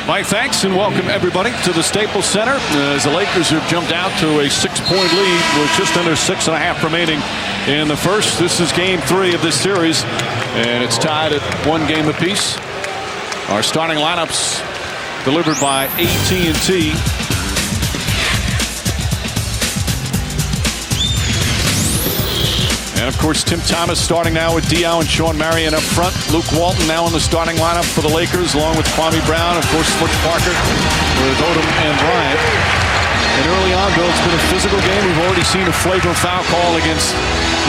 Mike, thanks, and welcome everybody to the Staples Center as the Lakers have jumped out to a 6-point lead with just under 6.5 remaining in the first. This is game 3 of this series, and it's tied at 1 game apiece. Our starting lineups delivered by AT&T. And, of course, Tim Thomas starting now with Diaw and Sean Marion up front. Luke Walton now in the starting lineup for the Lakers, along with Kwame Brown, of course, Butch Parker with Odom and Bryant. And early on, Bill, it's been a physical game. We've already seen a flagrant foul call against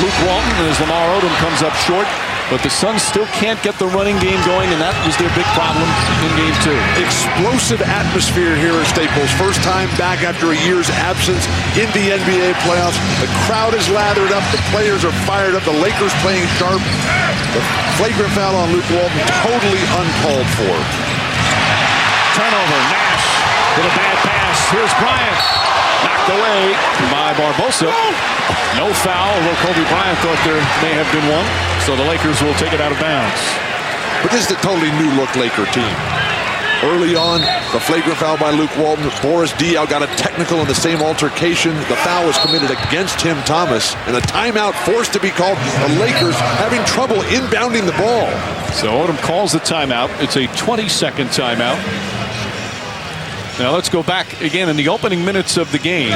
Luke Walton as Lamar Odom comes up short. But the Suns still can't get the running game going, and that was their big problem in game 2. Explosive atmosphere here at Staples. First time back after a year's absence in the NBA playoffs. The crowd is lathered up. The players are fired up. The Lakers playing sharp. The flagrant foul on Luke Walton, totally uncalled for. Turnover. Nash with a bad pass. Here's Bryant. Knocked away by Barbosa. No foul, although Kobe Bryant thought there may have been one. So the Lakers will take it out of bounds. But this is a totally new-look Laker team. Early on, the flagrant foul by Luke Walton. Boris Diaw got a technical in the same altercation. The foul was committed against Tim Thomas, and a timeout forced to be called. The Lakers having trouble inbounding the ball. So Odom calls the timeout. It's a 20-second timeout. Now let's go back again in the opening minutes of the game.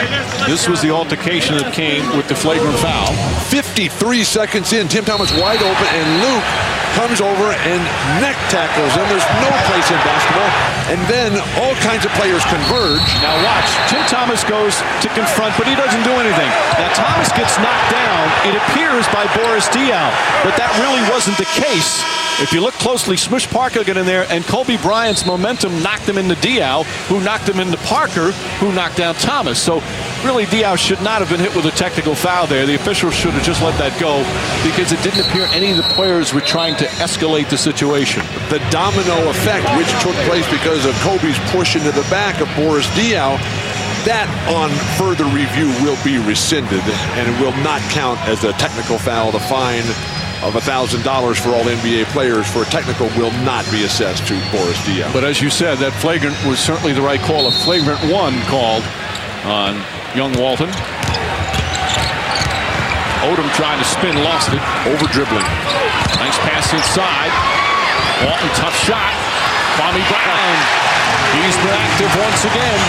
This was the altercation that came with the flagrant foul. 53 seconds in, Tim Thomas wide open, and Luke comes over and neck tackles him. There's no place in basketball. And then all kinds of players converge. Now watch, Tim Thomas goes to confront, but he doesn't do anything. Now Thomas gets knocked down, it appears, by Boris Diaw, but that really wasn't the case. If you look closely, Smush Parker got in there, and Kobe Bryant's momentum knocked him into Diaw, who knocked him into Parker, who knocked down Thomas. So really, Diaw should not have been hit with a technical foul there. The officials should have just let that go because it didn't appear any of the players were trying to escalate the situation. The domino effect, which took place because of Kobe's push into the back of Boris Diaw, that on further review will be rescinded, and it will not count as a technical foul. The fine of $1,000 for all NBA players for a technical will not be assessed to Boris Diaw. But as you said, that flagrant was certainly the right call. A flagrant 1 called on young Walton. Odom trying to spin, lost it. Over dribbling. Nice pass inside. Walton, tough shot. Kwame Brown. He's been active once again.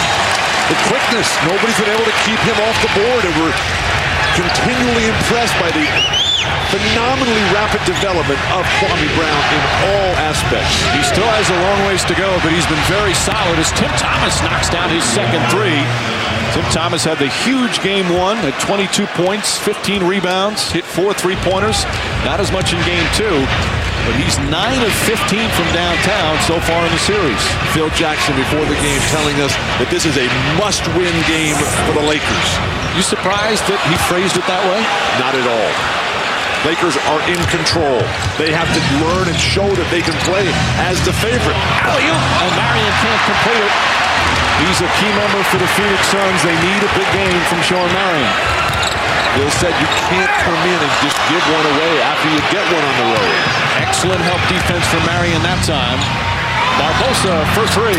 The quickness. Nobody's been able to keep him off the board, and we're continually impressed by the phenomenally rapid development of Kwame Brown in all aspects. He still has a long ways to go, but he's been very solid as Tim Thomas knocks down his second 3. Tim Thomas had the huge game 1 at 22 points, 15 rebounds, hit 4 3-pointers. Not as much in game 2, but he's 9 of 15 from downtown so far in the series. Phil Jackson before the game telling us that this is a must-win game for the Lakers. You surprised that he phrased it that way? Not at all. Lakers are in control. They have to learn and show that they can play as the favorite. Alley-oop, and Marion can't complete it. He's a key member for the Phoenix Suns. They need a big game from Sean Marion. Bill said you can't come in and just give one away after you get one on the road. Excellent help defense for Marion that time. Barbosa for 3.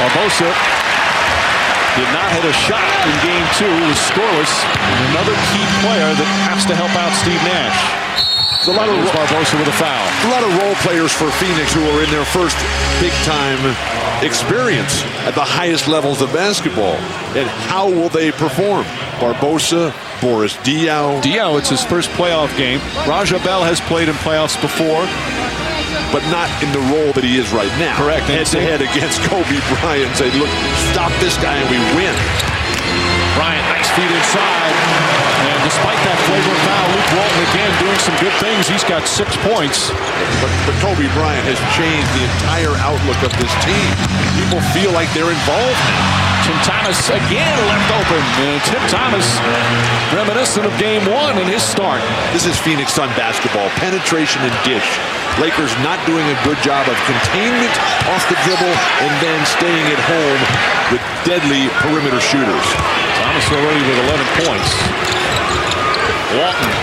Barbosa did not hit a shot in game 2. Was scoreless. And another key player that has to help out Steve Nash. There's a lot of Barbosa with a foul. A lot of role players for Phoenix who are in their first big-time experience at the highest levels of basketball. And how will they perform? Barbosa, Boris Diaw. Diaw, it's his first playoff game. Raja Bell has played in playoffs before, but not in the role that he is right now. Correct. Head-to-head against Kobe Bryant. Say, look, stop this guy and we win. Bryant, nice feed inside. And despite that flagrant foul, Luke Walton again doing some good things. He's got 6 points. But Kobe Bryant has changed the entire outlook of this team. People feel like they're involved now. Tim Thomas again left open. And Tim Thomas reminiscent of game 1 in his start. This is Phoenix Sun basketball. Penetration and dish. Lakers not doing a good job of containment off the dribble and then staying at home with deadly perimeter shooters. Thomas already with 11 points. Walton.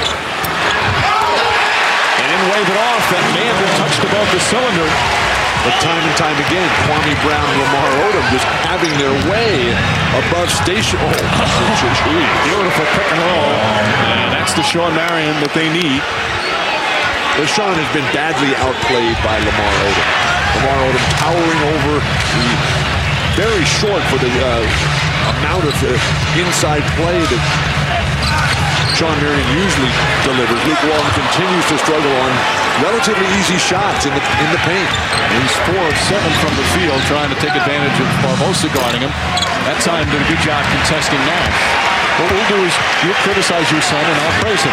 And Didn't wave it off. That may have been touched above the cylinder. But time and time again, Kwame Brown and Lamar Odom just having their way above station. Oh, beautiful pick and roll. And that's the Sean Marion that they need. Sean has been badly outplayed by Lamar Odom. Lamar Odom towering over the very short for the amount of inside play that Sean Marion usually delivers. Luke Walton continues to struggle on relatively easy shots in the paint. He's 4 of 7 from the field, trying to take advantage of Barbosa guarding him. That time did a good job contesting Nash. What we'll do is you'll criticize your son and I'll praise him.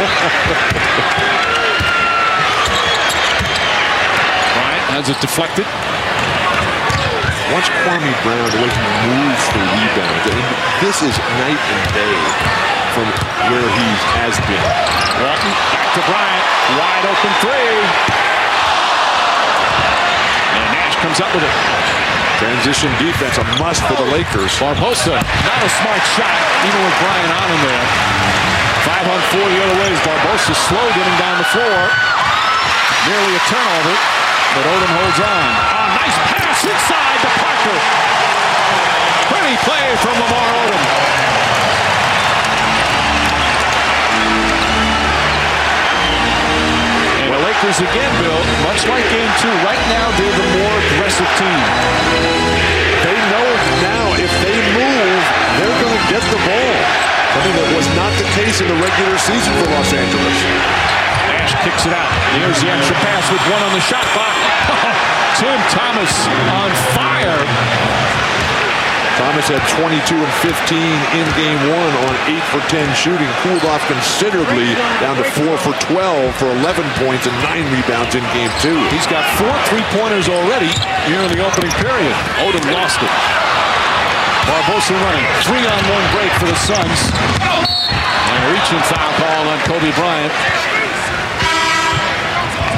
Bryant has it deflected. Watch Kwame Brown, the way he moves for rebounds. I mean, this is night and day from where he has been. Walton back to Bryant. Wide open 3. And Nash comes up with it. Transition defense, a must for the Lakers. Barbosa, not a smart shot, even with Bryant on him there. 5-on-4 the other way as Barbosa slow getting down the floor. Nearly a turnover, but Odom holds on. Oh, nice pass inside to Parker. Pretty play from Lamar Odom. And the Lakers again, Bill, much like game 2, right now they're the more aggressive team. They know now if they move, they're going to get the ball. Something that was not the case in the regular season for Los Angeles. Nash kicks it out. Here's the extra pass with 1 on the shot clock. Tim Thomas on fire. Thomas had 22 and 15 in game 1 on 8 for 10 shooting. Cooled off considerably down to 4 for 12 for 11 points and 9 rebounds in game 2. He's got 4 3-pointers already here in the opening period. Odom lost it. Barbosa running. 3-on-1 break for the Suns. And a reaching foul call on Kobe Bryant.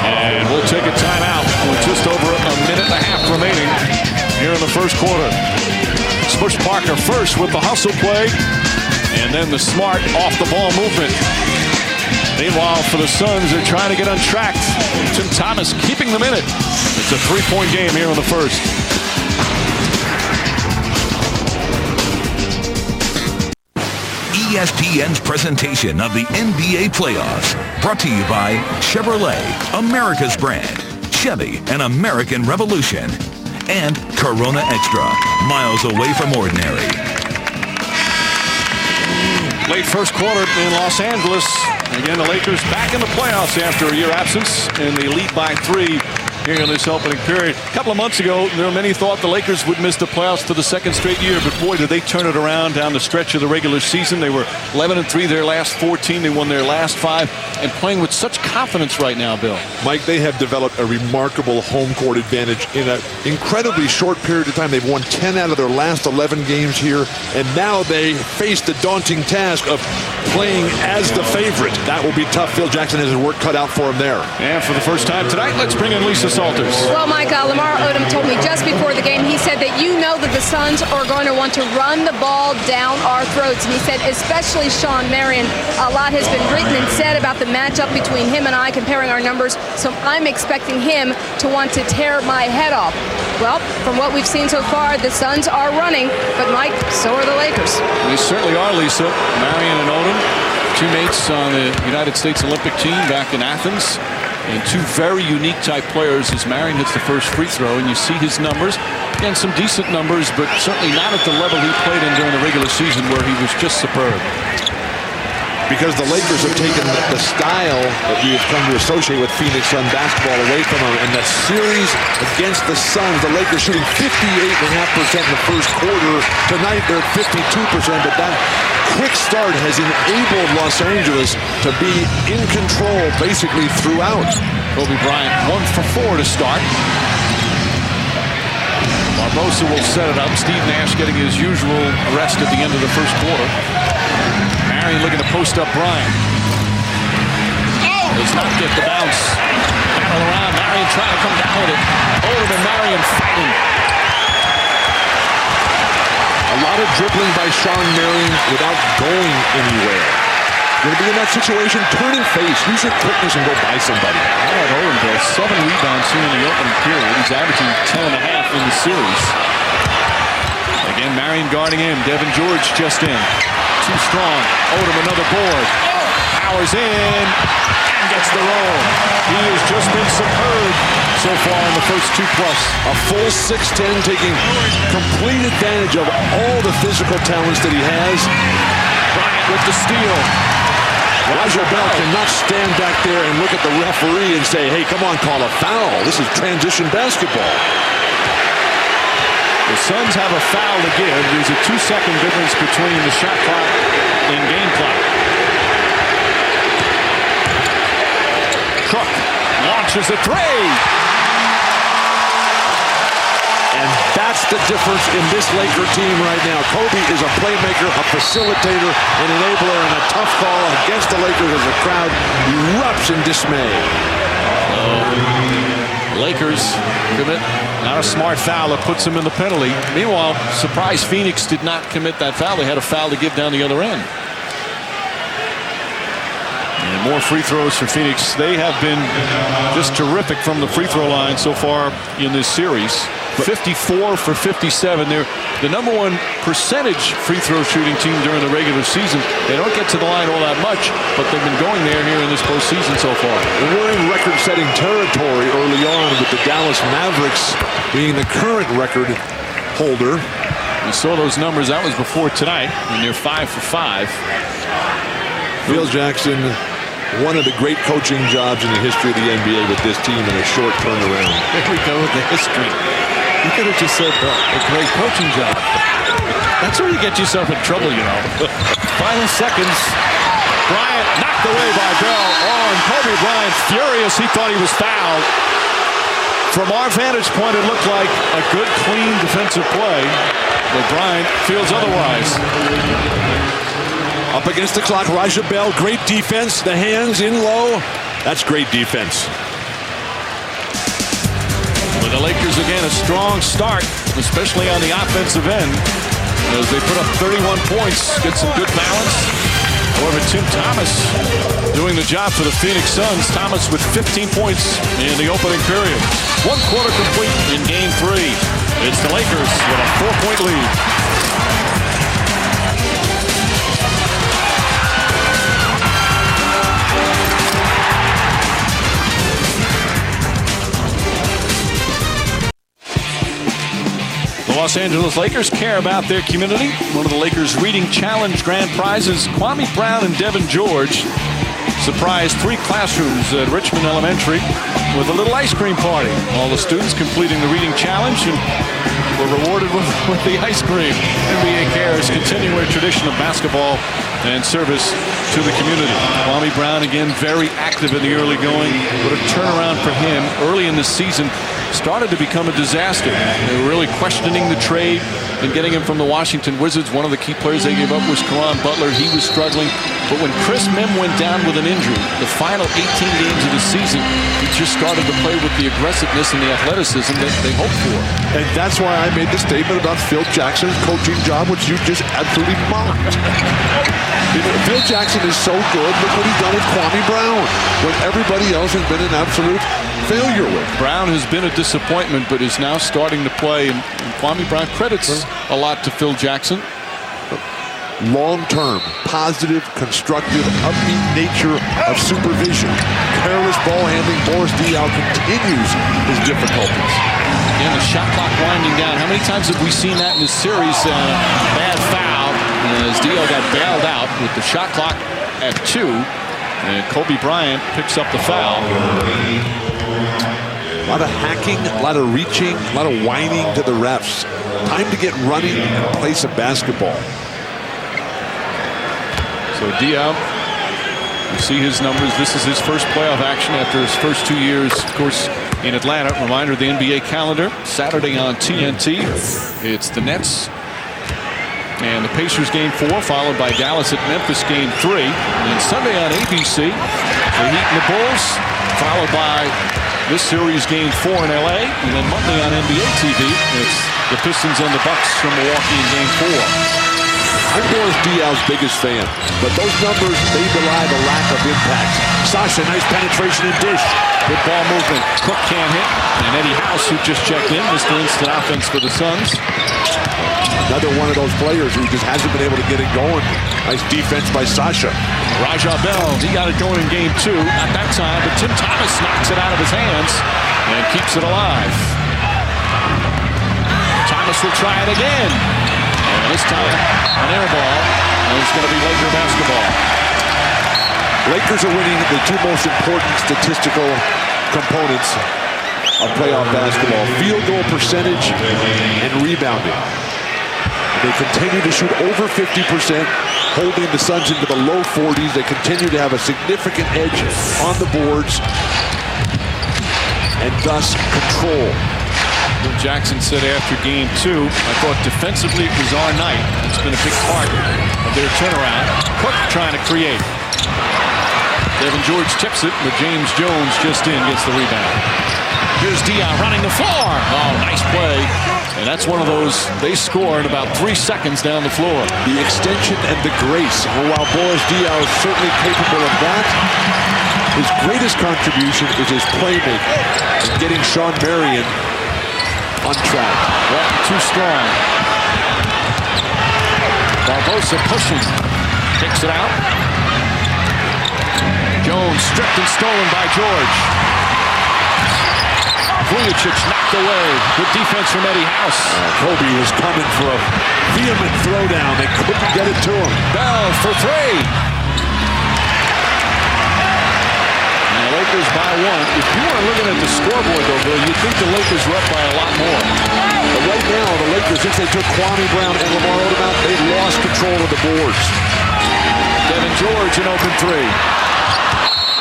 And we'll take a timeout with just over a minute and a half remaining here in the first quarter. Smush Parker first with the hustle play, and then the smart off-the-ball movement. Meanwhile, for the Suns, they're trying to get on track. Tim Thomas keeping them in it. It's a 3-point game here in the first. ESPN's presentation of the NBA playoffs, brought to you by Chevrolet, America's brand, Chevy, an American revolution, and Corona Extra, miles away from ordinary. Late first quarter in Los Angeles. Again, the Lakers back in the playoffs after a year absence, and they lead by 3 here in this opening period. A couple of months ago, there were many thought the Lakers would miss the playoffs for the second straight year, but boy, did they turn it around down the stretch of the regular season. They were 11-3 their last 14. They won their last 5, and playing with such confidence right now, Bill. Mike, they have developed a remarkable home court advantage in an incredibly short period of time. They've won 10 out of their last 11 games here, and now they face the daunting task of playing as the favorite. That will be tough. Phil Jackson has his work cut out for him there. And for the first time tonight, let's bring in Lisa Salters. Well, Mike, Lamar Odom told me just before the game, he said that you know that the Suns are going to want to run the ball down our throats. And he said, especially Sean Marion, a lot has been written and said about the matchup between him and I, comparing our numbers. So I'm expecting him to want to tear my head off. Well, from what we've seen so far, the Suns are running, but Mike, so are the Lakers. They certainly are, Lisa. Marion and Odom, teammates on the United States Olympic team back in Athens. And 2 very unique type players as Marion hits the first free throw, and you see his numbers. Again, some decent numbers, but certainly not at the level he played in during the regular season where he was just superb. Because the Lakers have taken the style that we have come to associate with Phoenix Sun basketball away from them. And the series against the Suns, the Lakers shooting 58.5% in the first quarter. Tonight they're at 52%, but that quick start has enabled Los Angeles to be in control basically throughout. Kobe Bryant 1 for 4 to start. Barbosa will set it up. Steve Nash getting his usual rest at the end of the first quarter. Marion looking to post up Bryant. Does not get the bounce. Battle around. Marion trying to come down with it. Odom and Marion fighting. A lot of dribbling by Sean Marion without going anywhere. Going to be in that situation, turn and face. Use your quickness and go by somebody. Bryant Owen does 7 rebounds here in the opening period. He's averaging 10.5 in the series. Again, Marion guarding him. Devin George just in. Too strong. Odom another board. Powers in and gets the roll. He has just been superb so far in the first 2+. A full 6'10", taking complete advantage of all the physical talents that he has. Bryant with the steal. Raja Bell cannot stand back there and look at the referee and say, hey, come on, call a foul. This is transition basketball. The Suns have a foul to give. There's a 2-second difference between the shot clock and game clock. Cook launches a 3. And that's the difference in this Laker team right now. Kobe is a playmaker, a facilitator, an enabler, and a tough call against the Lakers as the crowd erupts in dismay. Lakers commit not a smart foul that puts them in the penalty. Meanwhile, surprise, Phoenix did not commit that foul. They had a foul to give down the other end. And more free throws for Phoenix. They have been just terrific from the free throw line so far in this series. 54 for 57. They're the #1 percentage free throw shooting team during the regular season. They don't get to the line all that much, but they've been going there here in this postseason so far. We're in record-setting territory early on with the Dallas Mavericks being the current record holder. We saw those numbers. That was before tonight, and they're 5 for 5. Phil Jackson, one of the great coaching jobs in the history of the NBA with this team in a short turnaround. There we go with the history. You could have just said a great coaching job. That's where you get yourself in trouble, you know. Final seconds. Bryant knocked away by Bell. Oh, and Kobe Bryant furious. He thought he was fouled. From our vantage point, it looked like a good, clean defensive play. But Bryant feels otherwise. Up against the clock, Raja Bell, great defense. The hands in low. That's great defense. For the Lakers, again, a strong start, especially on the offensive end, as they put up 31 points, get some good balance. However, Tim Thomas doing the job for the Phoenix Suns. Thomas with 15 points in the opening period. 1 quarter complete in Game 3. It's the Lakers with a 4-point lead. The Los Angeles Lakers care about their community. One of the Lakers Reading Challenge grand prizes, Kwame Brown and Devin George surprised 3 classrooms at Richmond Elementary with a little ice cream party. All the students completing the reading challenge and were rewarded with the ice cream. NBA cares, continuing a tradition of basketball and service to the community. Kwame Brown, again, very active in the early going. What a turnaround for him early in the season. Started to become a disaster. They were really questioning the trade and getting him from the Washington Wizards. One of the key players they gave up was Caron Butler. He was struggling. But when Chris Mim went down with an injury, the final 18 games of the season, he just started to play with the aggressiveness and the athleticism that they hoped for. And that's why I made the statement about Phil Jackson's coaching job, which you just absolutely mocked. Phil Jackson is so good. Look what he's done with Kwame Brown, when everybody else has been an absolute failure with. Brown has been a disappointment, but is now starting to play. And Kwame Brown credits a lot to Phil Jackson. Long-term, positive, constructive, upbeat nature of supervision. Careless ball handling. Boris Diaw continues his difficulties. Again, the shot clock winding down. How many times have we seen that in this series? Bad foul as Diaw got bailed out with the shot clock at 2. And Kobe Bryant picks up the foul. A lot of hacking, a lot of reaching, a lot of whining to the refs. Time to get running and play some basketball. So Diaw, you see his numbers. This is his first playoff action after his first 2 years, of course, in Atlanta. Reminder of the NBA calendar. Saturday on TNT, it's the Nets and the Pacers Game 4, followed by Dallas at Memphis Game 3. And Sunday on ABC, the Heat and the Bulls, followed by this series Game 4 in LA. And then Monday on NBA TV, it's the Pistons and the Bucks from Milwaukee in Game 4. I'm Boris Diaw's biggest fan, but those numbers, they belie the lack of impact. Sasha, nice penetration and dish. Good ball movement. Cook can't hit. And Eddie House, who just checked in, Mr. Instant Offense for the Suns. Another one of those players who just hasn't been able to get it going. Nice defense by Sasha. Raja Bell, he got it going in game 2 at that time, but Tim Thomas knocks it out of his hands and keeps it alive. Thomas will try it again. And this time, an air ball, and it's going to be Laker basketball. Lakers are winning the two most important statistical components of playoff basketball: field goal percentage and rebounding. They continue to shoot over 50%, holding the Suns into the low 40s. They continue to have a significant edge on the boards and thus control. Jackson said after game 2, I thought defensively it was our night. It's been a big part of their turnaround. Cook trying to create. Devin George tips it, but James Jones just in gets the rebound. Here's Diaw running the floor. Oh, nice play. And that's one of those, they score in about 3 seconds down the floor. The extension and the grace. And while Boris Diaw is certainly capable of that, his greatest contribution is his playmaking and getting Sean Marion on track. Well, too strong. Barbosa pushing. Kicks it out. Jones stripped and stolen by George. Vujacic knocked away. Good defense from Eddie House. Kobe was coming for a vehement throwdown. They couldn't get it to him. Bell for 3. And the Lakers by 1. If you were looking at the scoreboard, though, Bill, you'd think the Lakers were up by a lot more. But right now, the Lakers, since they took Kwame Brown and Lamar Odom out, they've lost control of the boards. Devin George in open 3.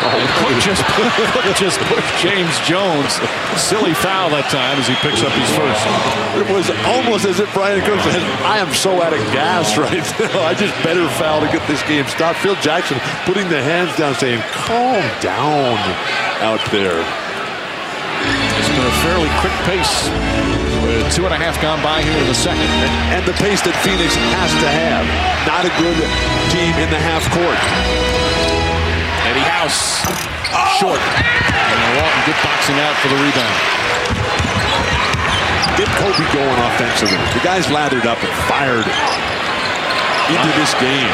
And Cook just pushed James Jones. Silly foul that time as he picks up his first. It was almost as if Bryant Cook said, I am so out of gas right now. I just better foul to get this game stopped. Phil Jackson putting the hands down saying, calm down out there. It's been a fairly quick pace. With 2.5 gone by here in the second. And the pace that Phoenix has to have. Not a good team in the half court. Eddie House, short. And Walton good boxing out for the rebound. Get Kobe going offensively. The guy's lathered up and fired into this game.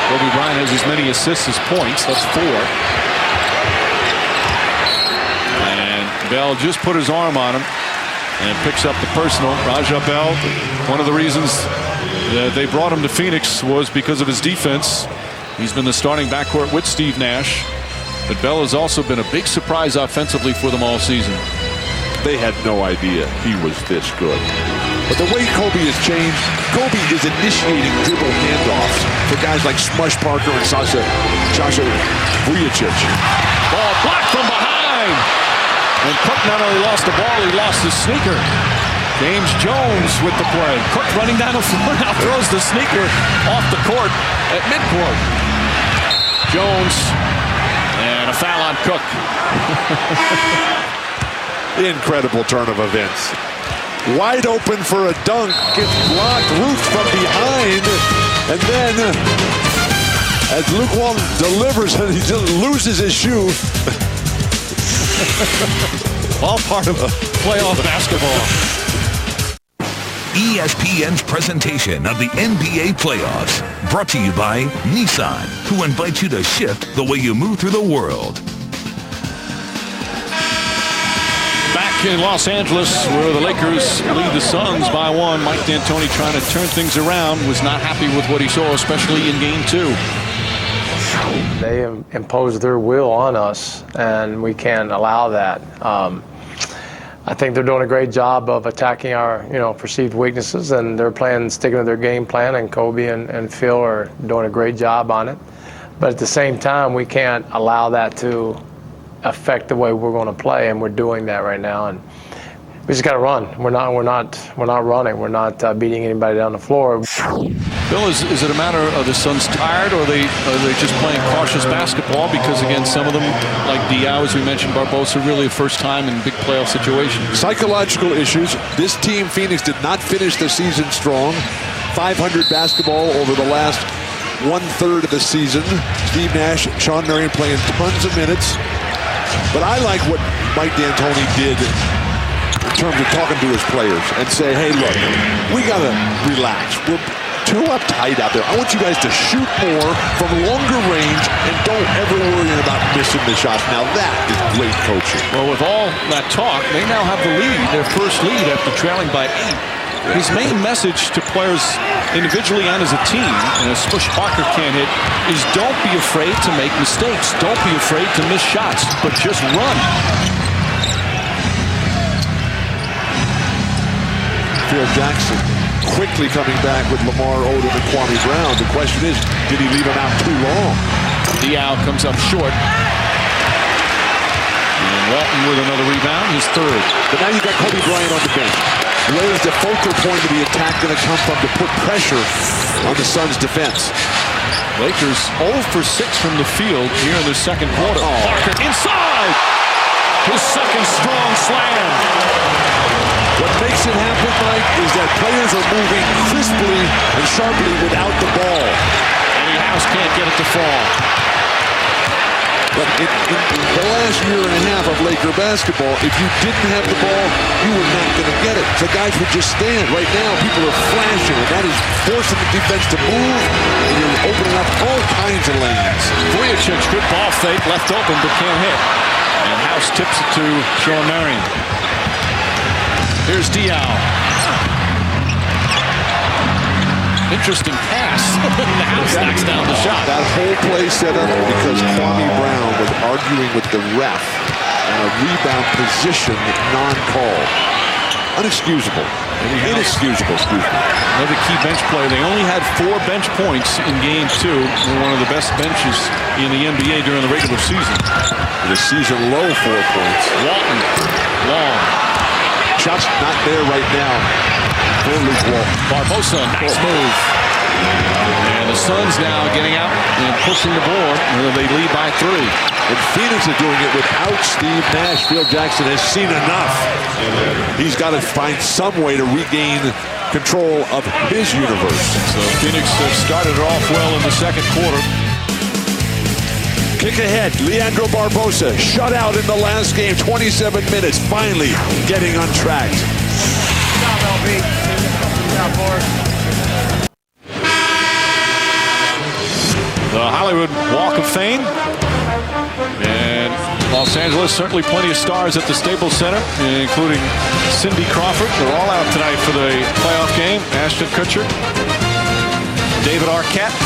Kobe Bryant has as many assists as points. That's 4. And Bell just put his arm on him and picks up the personal. Raja Bell, one of the reasons that they brought him to Phoenix was because of his defense. He's been the starting backcourt with Steve Nash. But Bell has also been a big surprise offensively for them all season. They had no idea he was this good. But the way Kobe has changed, Kobe is initiating dribble handoffs for guys like Smush Parker and Sasha Vujacic. Ball blocked from behind. And Cook not only lost the ball, he lost his sneaker. James Jones with the play. Cook running down the floor now throws the sneaker off the court at midcourt. Jones and a foul on Cook. Incredible turn of events. Wide open for a dunk. Gets blocked. Root from behind. And then as Luke Walton delivers, he just loses his shoe. All part of playoff basketball. ESPN's presentation of the NBA playoffs, brought to you by Nissan, who invites you to shift the way you move through the world. Back in Los Angeles, where the Lakers lead the Suns by 1, Mike D'Antoni trying to turn things around, was not happy with what he saw, especially in game 2. They imposed their will on us, and we can't allow that. I think they're doing a great job of attacking our, perceived weaknesses, and they're sticking to their game plan, and Kobe and Phil are doing a great job on it. But at the same time, we can't allow that to affect the way we're going to play, and we're doing that right now. And we just got to run. We're not running. We're not beating anybody down the floor. Bill, is it a matter of the Suns tired, or are they just playing cautious basketball? Because again, some of them, like Diaw, as we mentioned, Barbosa, really a first time in big playoff situations. Psychological issues. This team, Phoenix, did not finish the season strong. .500 basketball over the last 1/3 of the season. Steve Nash, Sean Marion playing tons of minutes. But I like what Mike D'Antoni did in terms of talking to his players and say, hey, look, we got to relax. We're too uptight out there. I want you guys to shoot more from longer range and don't ever worry about missing the shots. Now that is great coaching. Well, with all that talk, they now have the lead, their first lead after trailing by 8. His main message to players individually and as a team, and as Smush Parker can't hit, is don't be afraid to make mistakes. Don't be afraid to miss shots, but just run. Phil Jackson quickly coming back with Lamar Odom and Kwame Brown. The question is, did he leave him out too long? Diao comes up short. And Walton with another rebound, his third. But now you've got Kobe Bryant on the bench. Where is the focal point of the attack going to come from to put pressure on the Suns' defense? Lakers 0 for 6 from the field here in the second quarter. Parker inside! His second strong slam. What makes it happen, Mike, is that players are moving crisply and sharply without the ball. And House can't get it to fall. But in the last year and a half of Laker basketball, if you didn't have the ball, you were not going to get it. So guys would just stand. Right now, people are flashing, and that is forcing the defense to move, and you're opening up all kinds of lanes. Vujicic, good ball fake, left open, but can't hit. And House tips it to Sean Marion. Here's Diao. Interesting pass. The House knocks down the shot. That whole play set up because Kwame Brown was arguing with the ref on a rebound position non-call. Unexcusable. Inexcusable, excuse me. Another key bench player. They only had 4 bench points in game 2. They're one of the best benches in the NBA during the regular season. The season low 4 points. Walton, long. Shots not there right now. Barbosa, nice move. And the Suns now getting out and pushing the board. They lead by 3. And Phoenix is doing it without Steve Nash. Phil Jackson has seen enough. He's got to find some way to regain control of his universe. So Phoenix started it off well in the second quarter. Kick ahead, Leandro Barbosa, shut out in the last game, 27 minutes, finally getting on track. The Hollywood Walk of Fame. And Los Angeles, certainly plenty of stars at the Staples Center, including Cindy Crawford. They're all out tonight for the playoff game. Ashton Kutcher, David Arquette,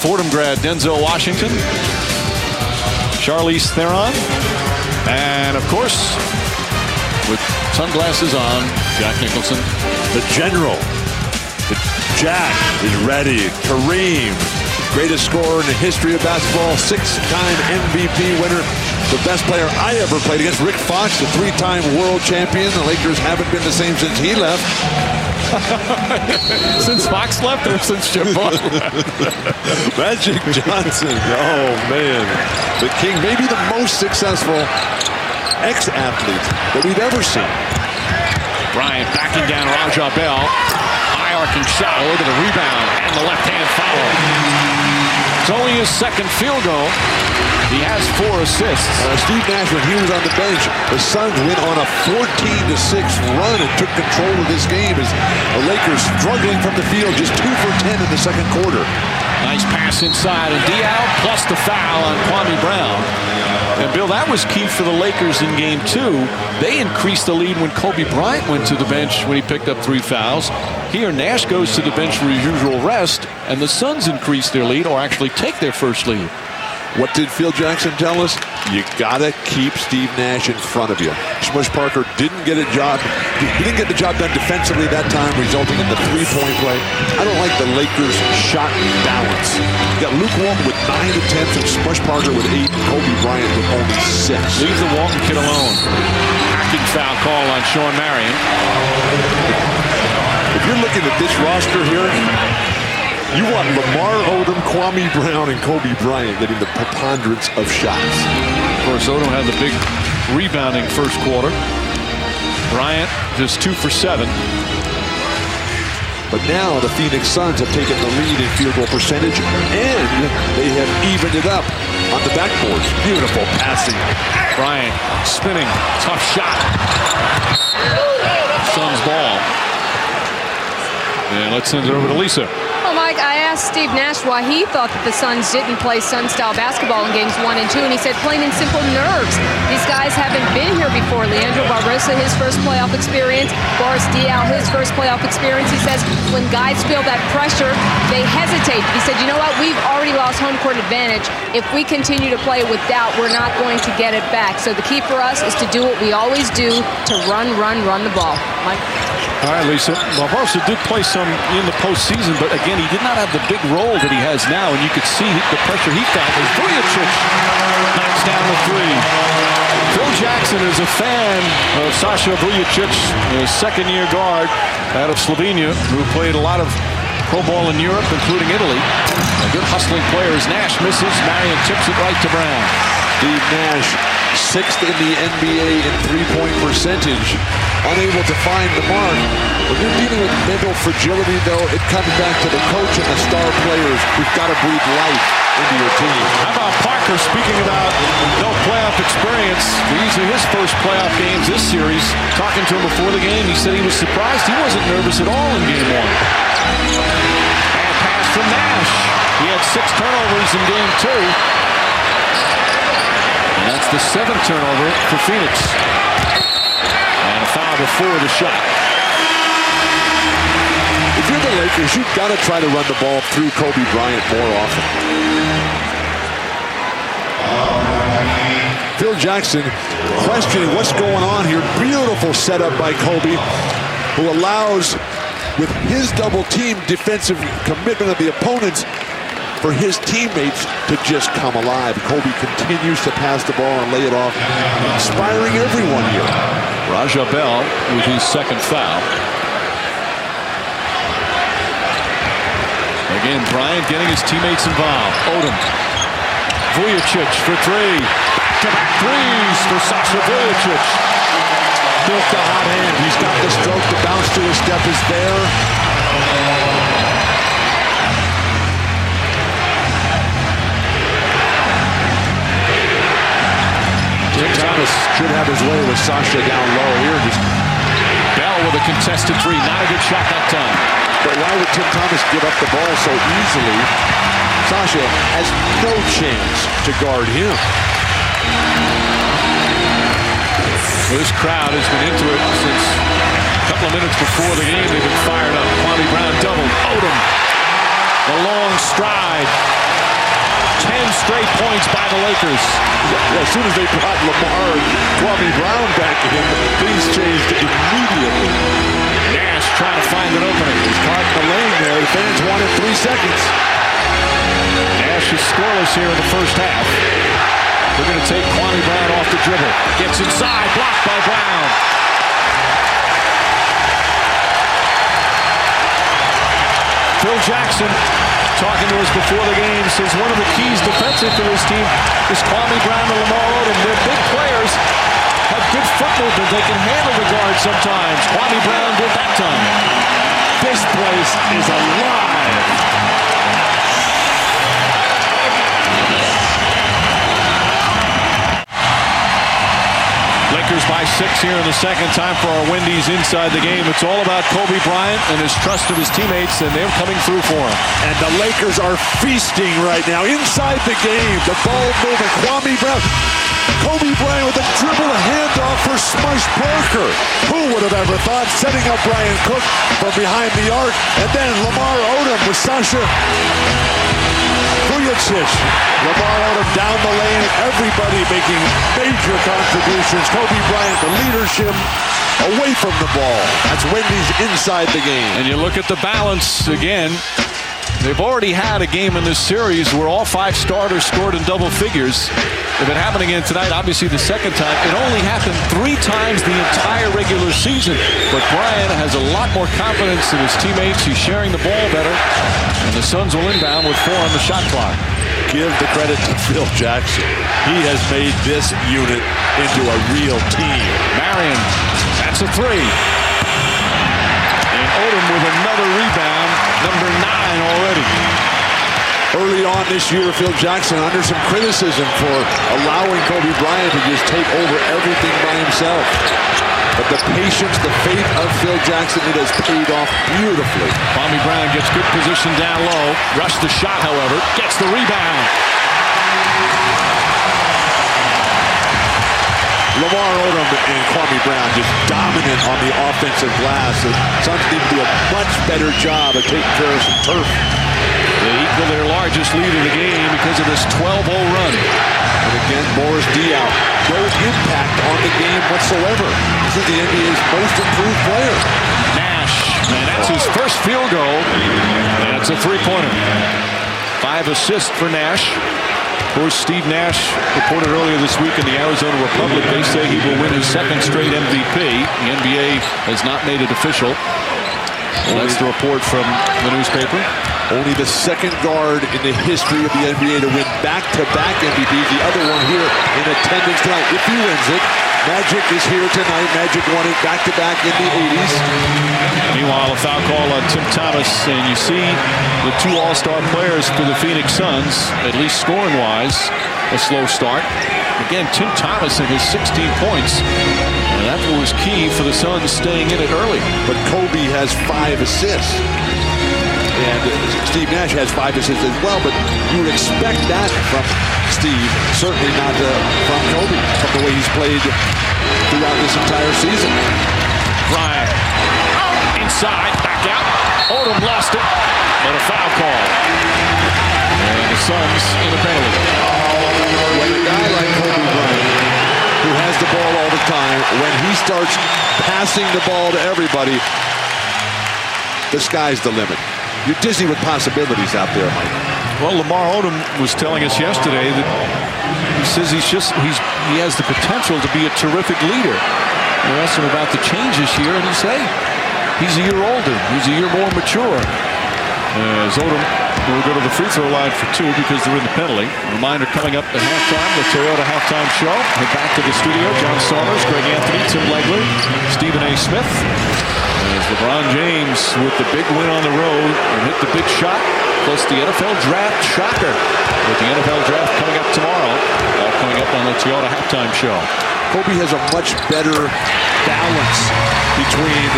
Fordham grad Denzel Washington, Charlize Theron, and of course, with sunglasses on, Jack Nicholson. The General. The Jack is ready. Kareem, greatest scorer in the history of basketball, 6-time MVP winner, the best player I ever played against. Rick Fox, the 3-time world champion. The Lakers haven't been the same since he left. Since Fox left or since Jim Butler? Magic Johnson. Oh, man. The king, maybe the most successful ex-athlete that we've ever seen. Bryant backing down Raja Bell. High arcing shot. Look at the rebound and the left-hand foul. It's only his second field goal. He has 4 assists. Steve Nash, when he was on the bench, the Suns went on a 14-6 run and took control of this game as the Lakers struggling from the field, just 2 for 10 in the second quarter. Nice pass inside, and Diao plus the foul on Kwame Brown. And Bill, that was key for the Lakers in game 2. They increased the lead when Kobe Bryant went to the bench when he picked up 3 fouls. Here, Nash goes to the bench for his usual rest, and the Suns increase their lead, or actually take their first lead. What did Phil Jackson tell us? You gotta keep Steve Nash in front of you. Smush Parker didn't get a job. He didn't get the job done defensively that time, resulting in the 3-point play. I don't like the Lakers' shot balance. You got Luke Walton with 9 attempts and Smush Parker with 8, and Kobe Bryant with only 6. Leave the Walton kid alone. Hacking foul call on Sean Marion. If you're looking at this roster here, you want Lamar Odom, Kwame Brown, and Kobe Bryant getting the preponderance of shots. Of course, Odom had the big rebounding first quarter. Bryant just 2 for 7. But now the Phoenix Suns have taken the lead in field goal percentage, and they have evened it up on the backboards. Beautiful passing. Bryant spinning, tough shot. Suns ball. And let's send it over to Lisa. Well, Mike, I asked Steve Nash why he thought that the Suns didn't play Sun-style basketball in games 1 and 2, and he said plain and simple nerves. These guys haven't been here before. Leandro Barbosa, his first playoff experience. Boris Diaw, his first playoff experience. He says when guys feel that pressure, they hesitate. He said, you know what, we've already lost home court advantage. If we continue to play with doubt, we're not going to get it back. So the key for us is to do what we always do, to run the ball. Mike? All right, Lisa. Barbosa did play some in the postseason, but again, he did not have the big role that he has now, and you could see the pressure he felt as Vujacic knocks down the three. Phil Jackson is a fan of Sasha Vujacic, the second-year guard out of Slovenia, who played a lot of pro ball in Europe, including Italy. A good hustling player as Nash misses. Marion tips it right to Brown. Steve Nash, 6th in the NBA in three-point percentage. Unable to find the mark. When you're dealing with mental fragility, though, it comes back to the coach and the star players who've got to breathe life into your team. How about Parker speaking about no playoff experience? These are his first playoff games this series. Talking to him before the game, he said he was surprised. He wasn't nervous at all in game 1. And pass from Nash. He had 6 turnovers in game 2. And that's the 7th turnover for Phoenix. And a foul before the shot. If you're the Lakers, you've got to try to run the ball through Kobe Bryant more often. Phil Jackson questioning what's going on here. Beautiful setup by Kobe, who allows, with his double team defensive commitment of the opponents, for his teammates to just come alive. Kobe continues to pass the ball and lay it off, inspiring everyone here. Raja Bell with his 2nd foul. Again, Bryant getting his teammates involved. Odom. Vujacic for 3. Back-to-back threes for Sasha Vujacic. Built the hot hand. He's got the stroke. The bounce to his step is there. Tim Thomas should have his way with Sasha down low here. Just Bell with a contested 3. Not a good shot that time. But why would Tim Thomas give up the ball so easily? Sasha has no chance to guard him. This crowd has been into it since a couple of minutes before the game. They've been fired up. Kwame Brown doubled. Odom. The long stride. 10 straight points by the Lakers. As soon as they brought Lamar and Kwame Brown back in, things changed immediately. Nash trying to find an opening. He's caught in the lane there. The fans wanted 3 seconds. Nash is scoreless here in the first half. They're going to take Kwame Brown off the dribble. Gets inside, blocked by Brown. Phil Jackson, talking to us before the game, says one of the keys defensive for this team is Kwame Brown and Lamar Odom. They're big players, have good foot movement. They can handle the guard sometimes. Kwame Brown did that time. This place is alive. Lakers by 6 here in the second. Time for our Wendy's Inside the Game. It's all about Kobe Bryant and his trust of his teammates, and they're coming through for him. And the Lakers are feasting right now. Inside the game, the ball moving. Kwame Brown. Kobe Bryant with a dribble, a handoff for Smush Parker. Who would have ever thought? Setting up Brian Cook from behind the arc. And then Lamar Odom with Sasha Vujacic. Lamar Odom down the lane. Everybody making major contributions. Kobe Bryant, the leadership away from the ball. That's Wendy's Inside the Game. And you look at the balance again. They've already had a game in this series where all 5 starters scored in double figures. If it happened again tonight, obviously the second time, it only happened 3 times the entire regular season. But Bryant has a lot more confidence in his teammates. He's sharing the ball better. And the Suns will inbound with 4 on the shot clock. Give the credit to Phil Jackson. He has made this unit into a real team. Marion, that's a 3. And Odom with another rebound. early on this year, Phil Jackson under some criticism for allowing Kobe Bryant to just take over everything by himself. But the patience, the faith of Phil Jackson, it has paid off beautifully. Kwame Brown gets good position down low. Rushed the shot, however. Gets the rebound. Lamar Odom and Kwame Brown just dominant on the offensive glass. The Suns need to do a much better job of taking care of some turf. They equal their largest lead of the game because of this 12-0 run. And again, Boris Diaw, no impact on the game whatsoever. This is the NBA's most improved player. Nash, and that's his first field goal. And it's a three-pointer. 5 assists for Nash. Of course, Steve Nash reported earlier this week in the Arizona Republic. They say he will win his second straight MVP. The NBA has not made it official. Well, that's the report from the newspaper. Only the second guard in the history of the NBA to win back-to-back MVPs. The other one here in attendance tonight. If he wins it, Magic is here tonight. Magic won it back-to-back in the 80s. Meanwhile, a foul call on Tim Thomas, and you see the 2 all-star players for the Phoenix Suns, at least scoring-wise, a slow start. Again, Tim Thomas in his 16 points, and that was key for the Suns staying in it early. But Kobe has 5 assists. And Steve Nash has 5 assists as well, but you would expect that from Steve, certainly not from Kobe, from the way he's played throughout this entire season. Bryant, inside, back out. Odom lost it, but a foul call. And the Suns in a penalty. When a guy like Kobe Bryant, who has the ball all the time, when he starts passing the ball to everybody, the sky's the limit. You're dizzy with possibilities out there, Mike. Well, Lamar Odom was telling us yesterday that he says he has the potential to be a terrific leader. We asked him about the changes here, and he said he's a year older. He's a year more mature. As Odom will go to the free throw line for 2 because they're in the penalty. Reminder coming up at halftime, the Toyota halftime show. Head back to the studio. John Saunders, Greg Anthony, Tim Legler, Stephen A. Smith. As LeBron James with the big win on the road and hit the big shot, plus the NFL draft shocker. With the NFL draft coming up tomorrow, all coming up on the Toyota halftime show. Kobe has a much better balance between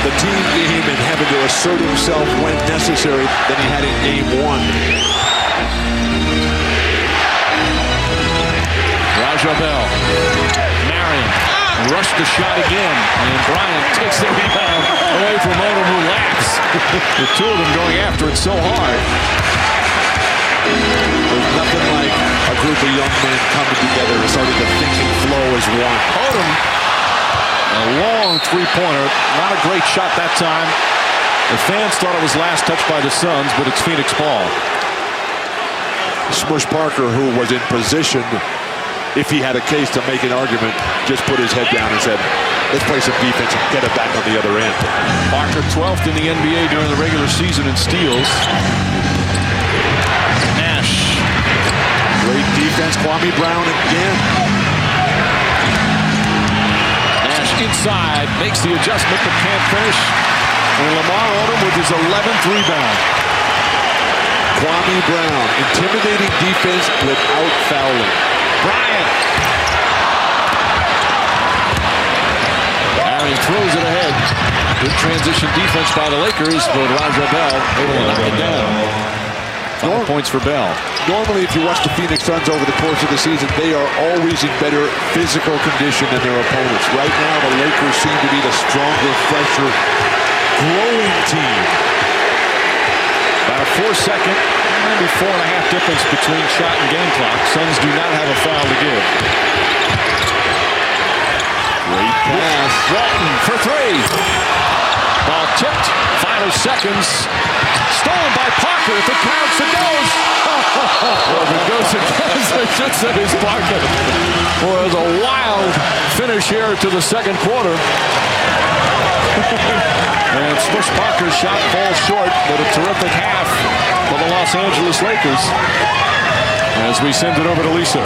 the team game and having to assert himself when necessary than he had in game 1. Raja Bell, Marion. Rushed the shot again, and Bryant takes the rebound away from Odom, who laughs. The 2 of them going after it so hard. There's nothing like a group of young men coming together and starting to think and flow as one. Odom, a long three-pointer, not a great shot that time. The fans thought it was last touched by the Suns, but it's Phoenix ball. Smush Parker, who was in position, if he had a case to make an argument, just put his head down and said, let's play some defense and get it back on the other end. Parker 12th in the NBA during the regular season in steals. Nash. Great defense. Kwame Brown again. Nash inside, makes the adjustment but can't finish. And Lamar Odom with his 11th rebound. Kwame Brown, intimidating defense without fouling. Bryant. Marion throws it ahead. Good transition defense by the Lakers, but Raja Bell able to knock it down. 5 points for Bell. Normally, if you watch the Phoenix Suns over the course of the season, they are always in better physical condition than their opponents. Right now, the Lakers seem to be the stronger, fresher, growing team. About a 4-second, maybe 4.5 difference between shot and game clock. Suns do not have a foul to give. Great pass. Walton for 3. Ball tipped. Final seconds. Stolen by Parker. If it counts, it goes. Well, if it goes, it goes. I should say it's Parker. Boy, it was a wild finish here to the second quarter. And Smush Parker's shot falls short, but a terrific half for the Los Angeles Lakers. As we send it over to Lisa.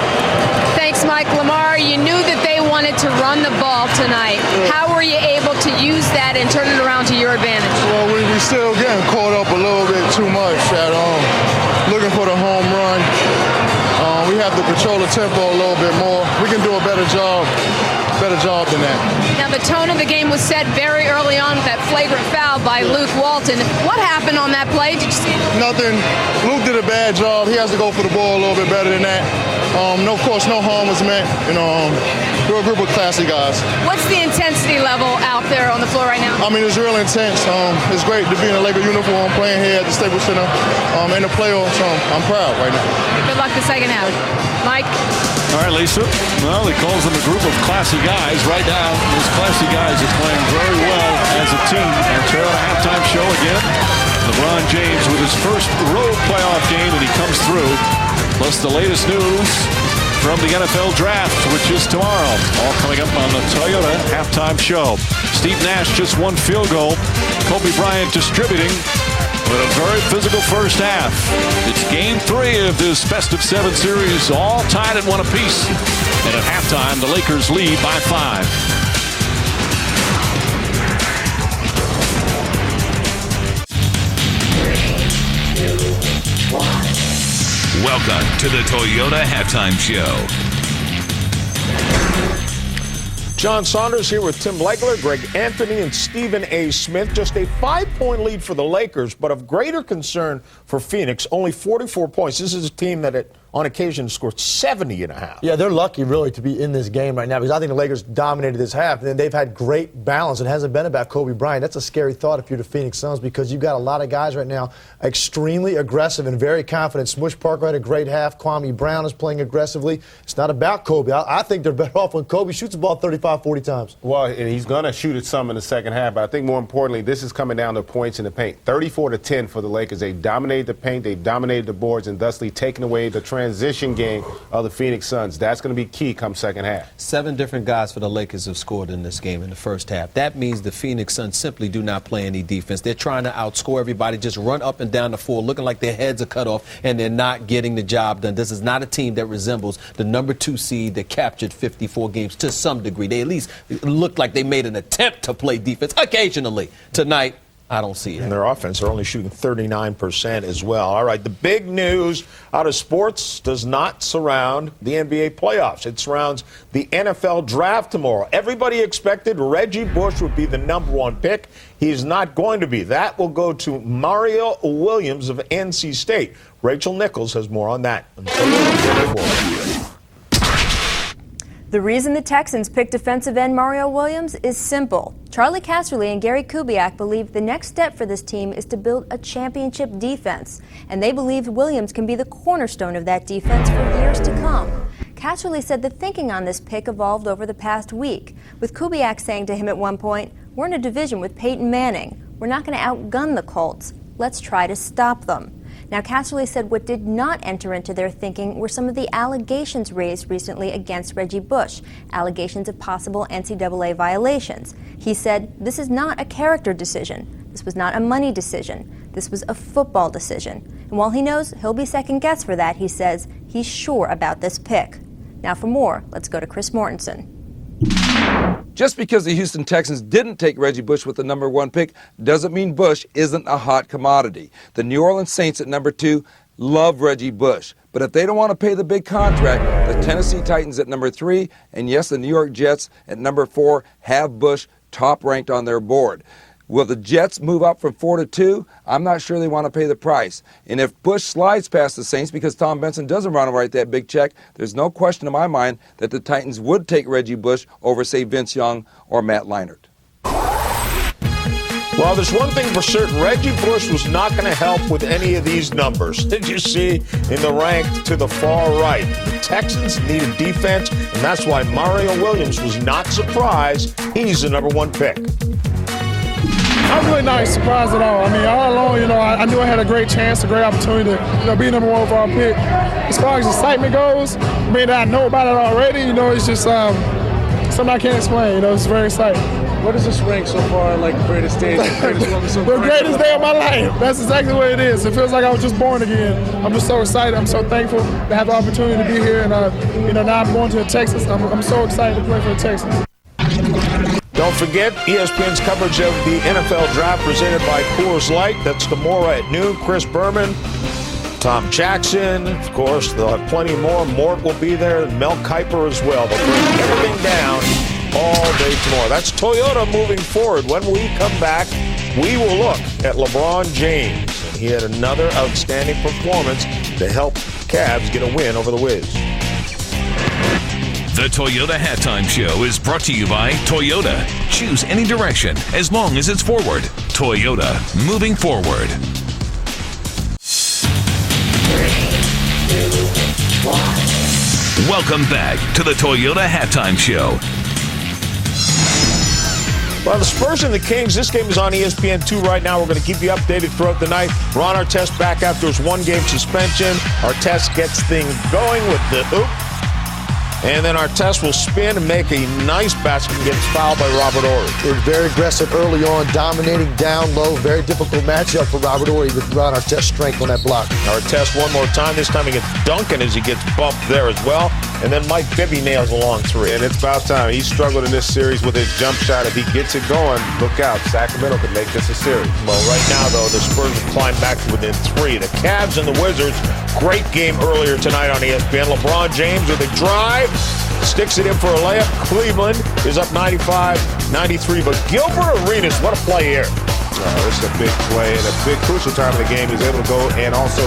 Thanks, Mike. Lamar, you knew that they wanted to run the ball tonight. How were you able to use that and turn it around to your advantage? Well, we still getting caught up a little bit too much at have to control the tempo a little bit more. We can do a better job than that. Now, the tone of the game was set very early on with that flagrant foul by Luke Walton. What happened on that play? Did you see it? Nothing. Luke did a bad job. He has to go for the ball a little bit better than that. Of course, no harm was meant. We're a group of classy guys. What's the intensity level out there on the floor right now? I mean, it's real intense. It's great to be in a Laker uniform playing here at the Staples Center in the playoffs. I'm proud right now. Good luck the second half. Mike? All right, Lisa. Well, he calls them a group of classy guys. Right now, those classy guys are playing very well as a team. And Toyota halftime show again. LeBron James with his first road playoff game, and he comes through. Plus the latest news from the NFL Draft, which is tomorrow. All coming up on the Toyota halftime show. Steve Nash just one field goal. Kobe Bryant distributing. But a very physical first half. It's game 3 of this best of 7 series, all tied at 1 apiece. And at halftime, the Lakers lead by 5. Welcome to the Toyota Halftime Show. John Saunders here with Tim Legler, Greg Anthony, and Stephen A. Smith. Just a 5-point lead for the Lakers, but of greater concern for Phoenix, only 44 points. This is a team that on occasion scored 70.5. Yeah, they're lucky, really, to be in this game right now because I think the Lakers dominated this half, and then they've had great balance. It hasn't been about Kobe Bryant. That's a scary thought if you're the Phoenix Suns because you've got a lot of guys right now extremely aggressive and very confident. Smush Parker had a great half. Kwame Brown is playing aggressively. It's not about Kobe. I think they're better off when Kobe shoots the ball 35, 40 times. Well, and he's going to shoot it some in the second half, but I think more importantly, this is coming down to points in the paint. 34-10 for the Lakers. They dominated the paint, they've dominated the boards, and thusly taken away the transition game of the Phoenix Suns. That's going to be key come second half. 7 different guys for the Lakers have scored in this game in the first half. That means the Phoenix Suns simply do not play any defense. They're trying to outscore everybody, just run up and down the floor, looking like their heads are cut off, and they're not getting the job done. This is not a team that resembles the number 2 seed that captured 54 games to some degree. They at least looked like they made an attempt to play defense occasionally. Tonight, I don't see it. And their offense, they're only shooting 39% as well. All right, the big news out of sports does not surround the NBA playoffs. It surrounds the NFL draft tomorrow. Everybody expected Reggie Bush would be the number 1 pick. He's not going to be. That will go to Mario Williams of NC State. Rachel Nichols has more on that. The reason the Texans picked defensive end Mario Williams is simple. Charlie Casserly and Gary Kubiak believe the next step for this team is to build a championship defense, and they believe Williams can be the cornerstone of that defense for years to come. Casserly said the thinking on this pick evolved over the past week, with Kubiak saying to him at one point, "We're in a division with Peyton Manning. We're not going to outgun the Colts. Let's try to stop them." Now, Casserly said what did not enter into their thinking were some of the allegations raised recently against Reggie Bush, allegations of possible NCAA violations. He said, "This is not a character decision. This was not a money decision. This was a football decision." And while he knows he'll be second-guessed for that, he says he's sure about this pick. Now, for more, let's go to Chris Mortensen. Just because the Houston Texans didn't take Reggie Bush with the number 1 pick doesn't mean Bush isn't a hot commodity. The New Orleans Saints at number 2 love Reggie Bush. But if they don't want to pay the big contract, the Tennessee Titans at number 3 and, yes, the New York Jets at number 4 have Bush top ranked on their board. Will the Jets move up from 4 to 2? I'm not sure they want to pay the price. And if Bush slides past the Saints because Tom Benson doesn't want to write that big check, there's no question in my mind that the Titans would take Reggie Bush over, say, Vince Young or Matt Leinart. Well, there's one thing for certain. Reggie Bush was not going to help with any of these numbers. Did you see in the rank to the far right? The Texans needed defense, and that's why Mario Williams was not surprised. He's the number 1 pick. I'm really not surprised at all. I mean, all along, I knew I had a great chance, a great opportunity to, be number 1 overall pick. As far as excitement goes, I mean, I know about it already. It's just something I can't explain. It's very exciting. What does this rank so far like greatest day? The greatest day of my life. That's exactly what it is. It feels like I was just born again. I'm just so excited. I'm so thankful to have the opportunity to be here. And, now I'm going to Texas. I'm so excited to play for the Texans. Don't forget ESPN's coverage of the NFL Draft presented by Coors Light. That's tomorrow at noon. Chris Berman Tom Jackson, of course, they'll have plenty more. Mort will be there, Mel Kiper as well. They'll bring everything down all day tomorrow. That's Toyota moving forward. When we come back, we will look at LeBron James. He had another outstanding performance to help Cavs get a win over the Wiz. The Toyota Halftime Show is brought to you by Toyota. Choose any direction as long as it's forward. Toyota, moving forward. Welcome back to the Toyota Halftime Show. Well, the Spurs and the Kings, this game is on ESPN2 right now. We're going to keep you updated throughout the night. Ron Artest back after his one-game suspension. Artest gets things going with the oop. And then Artest will spin and make a nice basket and gets fouled by Robert Horry. They were very aggressive early on, dominating down low. Very difficult matchup for Robert Horry with Ron Artest's strength on that block. Artest one more time. This time he gets Duncan as he gets bumped there as well. And then Mike Bibby nails a long three. And it's about time. He struggled in this series with his jump shot. If he gets it going, look out. Sacramento could make this a series. Well, right now, though, the Spurs have climbed back to within 3. The Cavs and the Wizards, great game earlier tonight on ESPN. LeBron James with a drive, sticks it in for a layup. Cleveland is up 95-93. But Gilbert Arenas, what a play here. It's a big play and a big crucial time of the game. He's able to go and also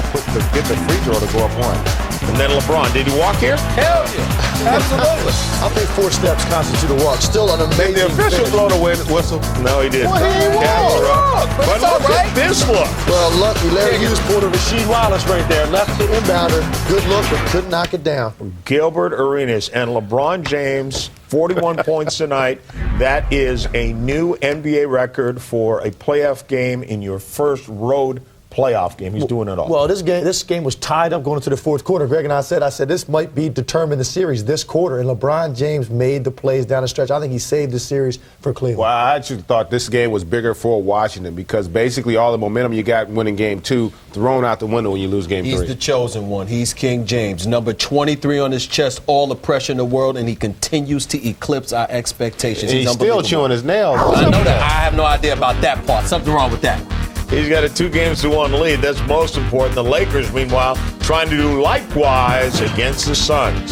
get the free throw to go up 1. And then LeBron, did he walk here? Hell yeah. Absolutely. I think 4 steps constitute a walk. Still an amazing the official finish. blow the whistle. No, he didn't. Well, he walked. But look at this look. Well, lucky Larry Hughes pulled a Rasheed Wallace right there. Left the inbounder. Good look, but couldn't knock it down. Gilbert Arenas and LeBron James, 41 points tonight. That is a new NBA record for a playoff game in your first road playoff game. He's doing it all. Well, this game was tied up going into the fourth quarter. Greg and I said this might be determine the series this quarter, and LeBron James made the plays down the stretch. I think he saved the series for Cleveland. Well, I actually thought this game was bigger for Washington because basically all the momentum you got winning game 2 thrown out the window when you lose game 3. He's the chosen one. He's King James. Number 23 on his chest, all the pressure in the world, and he continues to eclipse our expectations. He's still chewing his nails. I know that. I have no idea about that part. Something wrong with that. He's got a 2-1 lead. That's most important. The Lakers, meanwhile, trying to do likewise against the Suns.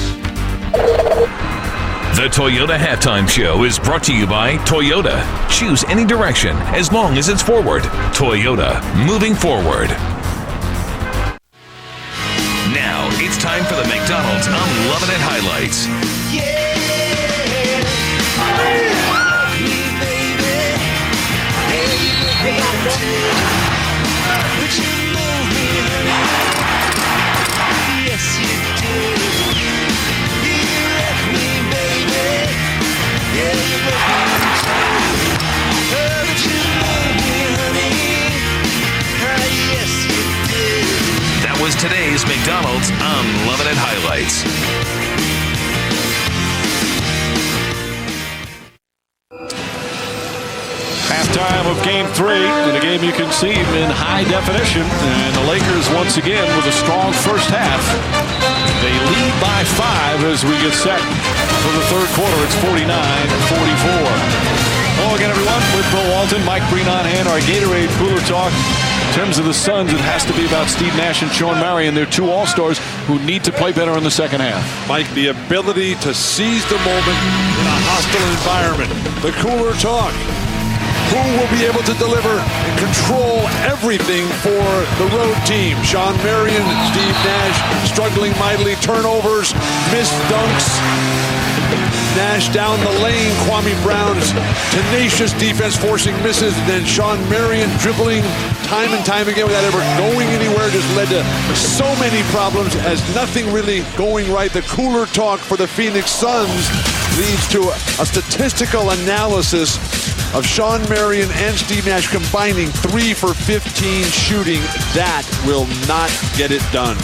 The Toyota Halftime Show is brought to you by Toyota. Choose any direction as long as it's forward. Toyota, moving forward. Now it's time for the McDonald's I'm Lovin' It highlights. That was today's McDonald's I'm Lovin' It highlights. Halftime of Game 3, in a game you can see in high definition. And the Lakers, once again, with a strong first half. They lead by 5 as we get set for the third quarter. It's 49-44. Hello again, everyone. With Bill Walton, Mike Breen on hand, our Gatorade Cooler Talk. In terms of the Suns, it has to be about Steve Nash and Sean Marion. They're 2 All-Stars who need to play better in the second half. Mike, the ability to seize the moment in a hostile environment. The Cooler Talk. Who will be able to deliver and control everything for the road team? Sean Marion, Steve Nash struggling mightily. Turnovers, missed dunks. Nash down the lane. Kwame Brown's tenacious defense forcing misses. And then Sean Marion dribbling time and time again without ever going anywhere. Just led to so many problems as nothing really going right. The Cooler Talk for the Phoenix Suns leads to a statistical analysis of Sean Marion and Steve Nash combining 3 for 15 shooting. That will not get it done.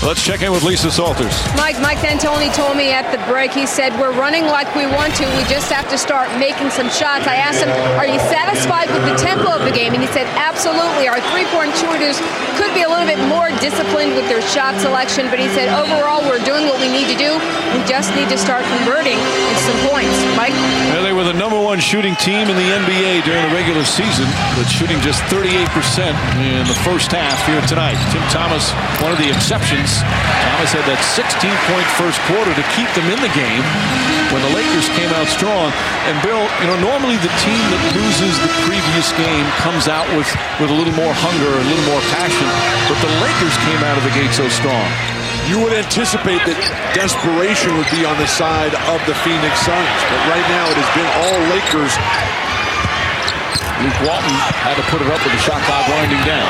Let's check in with Lisa Salters. Mike D'Antoni told me at the break, he said, we're running like we want to. We just have to start making some shots. I asked him, are you satisfied with the tempo of the game? And he said, absolutely. Our three-point shooters could be a little bit more disciplined with their shot selection. But he said, overall, we're doing what we need to do. We just need to start converting into some points. Mike? Well, they were the the #1 shooting team in the NBA during the regular season, but shooting just 38% in the first half here tonight. Tim Thomas, one of the exceptions. Thomas had that 16-point first quarter to keep them in the game when the Lakers came out strong. And Bill, normally the team that loses the previous game comes out with a little more hunger, a little more passion, but the Lakers came out of the gate so strong. You would anticipate that desperation would be on the side of the Phoenix Suns, but right now it has been all Lakers. Luke Walton had to put it up with the shot clock winding down.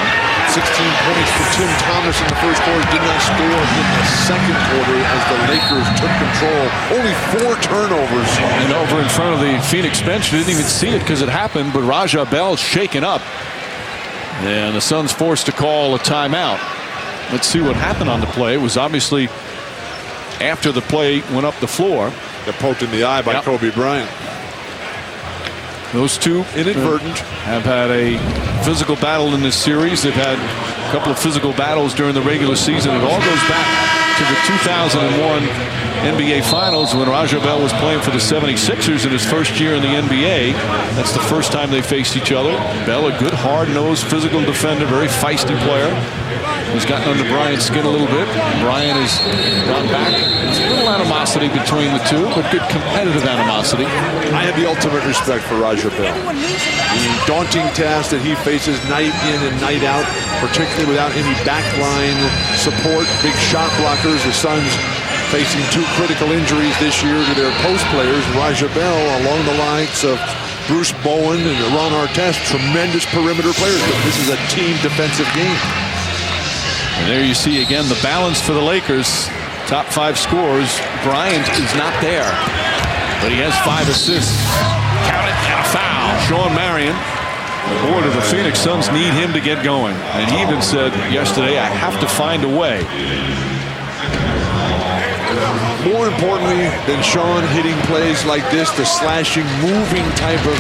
16 points for Tim Thomas in the first quarter, did not score in the second quarter as the Lakers took control. Only 4 turnovers. And over in front of the Phoenix bench, didn't even see it because it happened, but Raja Bell shaken up. And the Suns forced to call a timeout. Let's see what happened on the play. It was obviously after the play went up the floor. Got poked in the eye by Kobe Bryant. Those two inadvertent have had a physical battle in this series. They've had a couple of physical battles during the regular season. It all goes back to the 2001 NBA Finals when Raja Bell was playing for the 76ers in his first year in the NBA. That's the first time they faced each other. Bell, a good, hard-nosed, physical defender, very feisty player. He's gotten under Bryant's skin a little bit. Bryant has gone back. There's a little animosity between the two, but good competitive animosity. I have the ultimate respect for Raja Bell. The daunting task that he faces night in and night out, particularly without any backline support, big shot blockers. The Suns facing 2 critical injuries this year to their post players. Raja Bell, along the lines of Bruce Bowen and Ron Artest, tremendous perimeter players, but this is a team defensive game. And there you see again the balance for the Lakers. Top 5 scorers. Bryant is not there, but he has 5 assists. Count it, and a foul. Sean Marion. Boy, do the Phoenix Suns need him to get going. And he even said yesterday, I have to find a way. More importantly than Sean hitting plays like this, the slashing, moving type of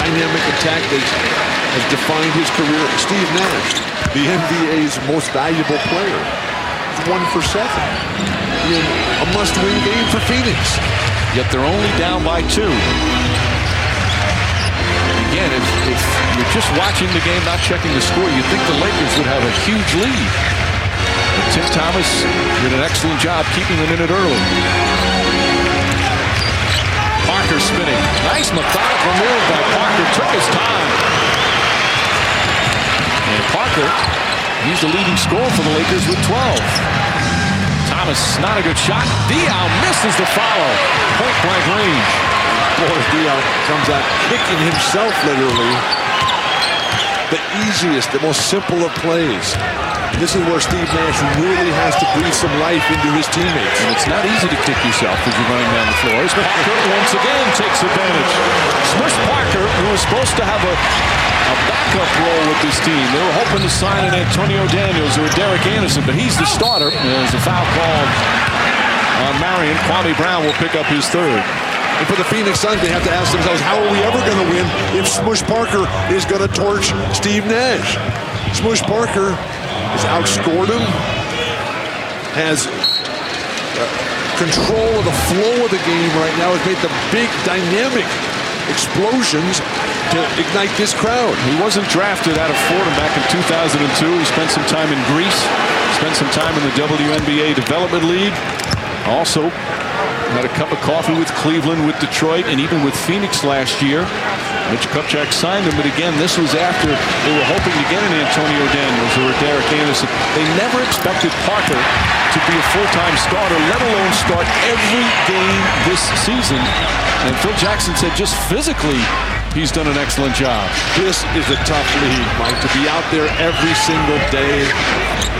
dynamic attack that has defined his career. Steve Nash, the NBA's most valuable player, 1 for 7 in a must-win game for Phoenix. Yet they're only down by 2. Again, if you're just watching the game, not checking the score, you'd think the Lakers would have a huge lead. But Tim Thomas did an excellent job keeping them in it early. Parker spinning. Nice methodical move by Parker. Took his time. And Parker, he's the leading scorer for the Lakers with 12. Thomas, not a good shot. Diaw misses the follow. Point-blank range. Boy, Diaw comes out kicking himself literally. The easiest, the most simple of plays. This is where Steve Nash really has to breathe some life into his teammates. And it's not easy to kick yourself as you're running down the floor. Parker once again takes advantage. Smush Parker, who was supposed to have a backup role with this team. They were hoping to sign an Antonio Daniels or a Derek Anderson, but he's the starter. There's a foul called on Marion. Kwame Brown will pick up his 3rd. And for the Phoenix Suns, they have to ask themselves, how are we ever going to win if Smush Parker is going to torch Steve Nash? Smush Parker has outscored him, has control of the flow of the game right now, has made the big dynamic explosions to ignite this crowd. He wasn't drafted out of Fordham back in 2002. He spent some time in Greece, spent some time in the WNBA Development League. Also had a cup of coffee with Cleveland, with Detroit, and even with Phoenix last year. Mitch Kupchak signed him, but again, this was after they were hoping to get an Antonio Daniels or a Derek Anderson. They never expected Parker to be a full-time starter, let alone start every game this season. And Phil Jackson said just physically, he's done an excellent job. This is a tough league, Mike, to be out there every single day.